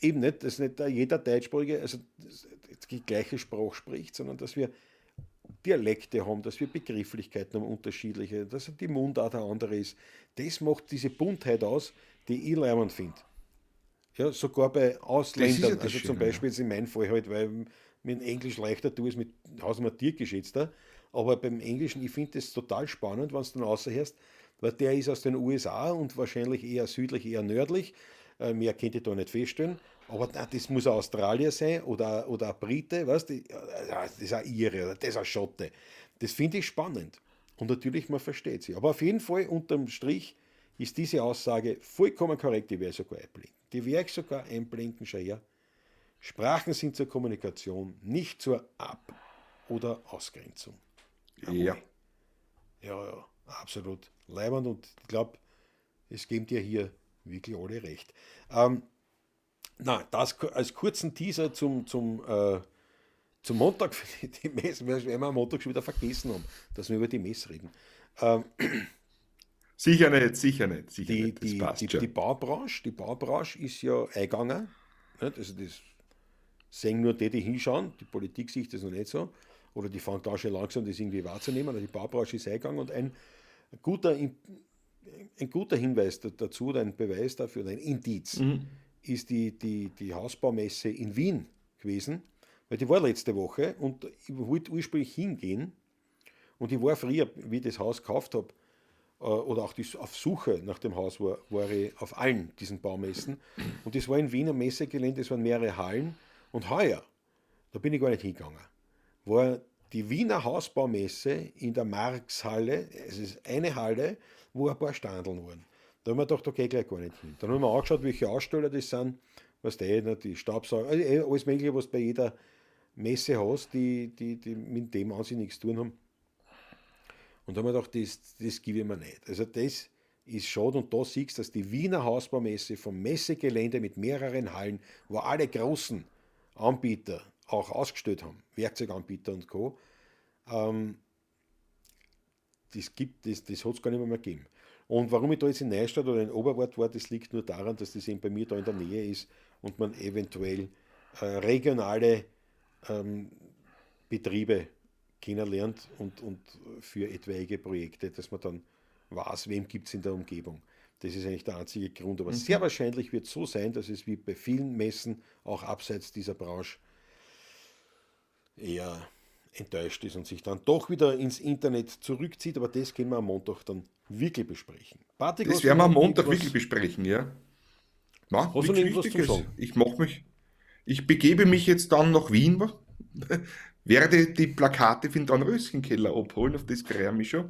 eben nicht, dass nicht jeder Deutschsprachige also die gleiche Sprache spricht, sondern dass wir Dialekte haben, dass wir Begrifflichkeiten haben, unterschiedliche, dass die Mundart eine andere ist. Das macht diese Buntheit aus, die ich leibend finde. Ja, sogar bei Das ist ja Ausländern, das also zum Schöne. Ja. Beispiel jetzt in meinem Fall halt, weil mit Englisch leichter tue, ist mit Hausnummer Türkisch jetzt da. Aber beim Englischen, ich finde das total spannend, wenn du dann außerhörst, weil der ist aus den USA und wahrscheinlich eher südlich, eher nördlich. Mehr könnte ich da nicht feststellen. Aber nein, das muss ein Australier sein oder ein Brite, weißt du? Das ist ein Ire oder das ist ein Schotte. Das finde ich spannend. Und natürlich, man versteht sie. Aber auf jeden Fall unterm Strich ist diese Aussage vollkommen korrekt, die werde ich sogar einblenden. Die werde ich sogar einblenden, schau her. Sprachen sind zur Kommunikation, nicht zur Ab- oder Ausgrenzung. Ja. Ja, absolut leibend und ich glaube, es geben dir hier wirklich alle recht. Das als kurzen Teaser zum Montag für die Messe, weil wir am Montag schon wieder vergessen haben, dass wir über die Messe reden. Sicher nicht. Das passt Die schon. Baubranche ist ja eingegangen. Nicht? Also das sehen nur die hinschauen. Die Politik sieht das noch nicht so. Oder die fangen da schon langsam das irgendwie wahrzunehmen. Aber die Baubranche ist eingegangen und ein guter Hinweis dazu, oder ein Beweis dafür, oder ein Indiz, ist die Hausbaumesse in Wien gewesen. Weil die war letzte Woche und ich wollte ursprünglich hingehen. Und ich war früher, wie ich das Haus gekauft habe, oder auch auf Suche nach dem Haus war ich auf allen diesen Baumessen. Und das war in Wien am Messegelände, es waren mehrere Hallen. Und heuer, da bin ich gar nicht hingegangen, war die Wiener Hausbaumesse in der Marxhalle. Es ist eine Halle, wo ein paar Standeln waren. Da haben wir gedacht, da gehe ich gleich gar nicht hin. Dann haben wir angeschaut, welche Aussteller das sind, was die Staubsauger, also alles Mögliche, was bei jeder Messe hast, die mit dem an sich nichts zu tun haben. Und da haben wir gedacht, das gebe ich mir nicht. Also das ist schade und da siehst du, dass die Wiener Hausbaumesse vom Messegelände mit mehreren Hallen, wo alle großen Anbieter auch ausgestellt haben, Werkzeuganbieter und Co., das hat es gar nicht mehr gegeben. Und warum ich da jetzt in Neustadt oder in Oberwart war, das liegt nur daran, dass das eben bei mir da in der Nähe ist und man eventuell regionale Betriebe kennenlernt und für etwaige Projekte, dass man dann weiß, wem gibt es in der Umgebung. Das ist eigentlich der einzige Grund. Aber sehr wahrscheinlich wird es so sein, dass es wie bei vielen Messen, auch abseits dieser Branche, eher enttäuscht ist und sich dann doch wieder ins Internet zurückzieht. Aber das können wir am Montag dann wirklich besprechen. Patrick, Das werden wir am Montag wirklich besprechen, ja. Na, hast du noch nichts irgendwas zum Wichtiges. Sagen? Ich begebe mich jetzt dann nach Wien, werde die Plakate für den Dornröschenkeller abholen, auf das freue ich mich schon,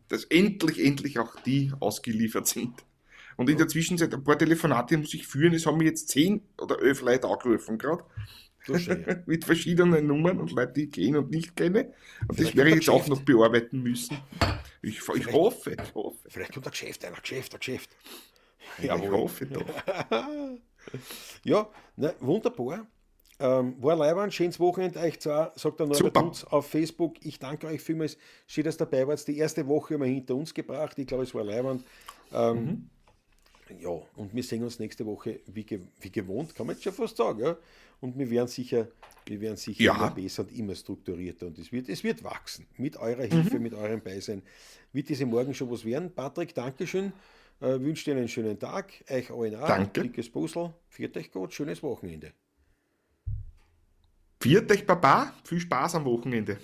dass endlich auch die ausgeliefert sind. Und in der Zwischenzeit ein paar Telefonate muss ich führen, es haben mir jetzt 10 oder 11 Leute angerufen gerade. Mit verschiedenen Nummern und Leute, die ich kenne und nicht kenne. Und Vielleicht das werde ich kommt jetzt ein auch noch bearbeiten müssen. Ich hoffe. Vielleicht kommt ein Geschäft. Ja, ich hoffe doch. Ja, na, wunderbar. War leibend, schönes Wochenende euch zwei, sagt der Norbert Super. Lutz auf Facebook. Ich danke euch vielmals, schön, dass ihr dabei wart. Die erste Woche haben wir hinter uns gebracht. Ich glaube, es war leibend. Ja, und wir sehen uns nächste Woche wie gewohnt, kann man jetzt schon fast sagen. Ja? Und wir werden sicher Ja. immer besser und immer strukturierter. Und es wird wachsen. Mit eurer Hilfe, mit eurem Beisein wird diese Morgen schon was werden. Patrick, Dankeschön. Wünsche dir einen schönen Tag. Euch allen auch. Danke. Dickes Puzzle. Viert euch gut. Schönes Wochenende. Viert euch, Baba. Viel Spaß am Wochenende.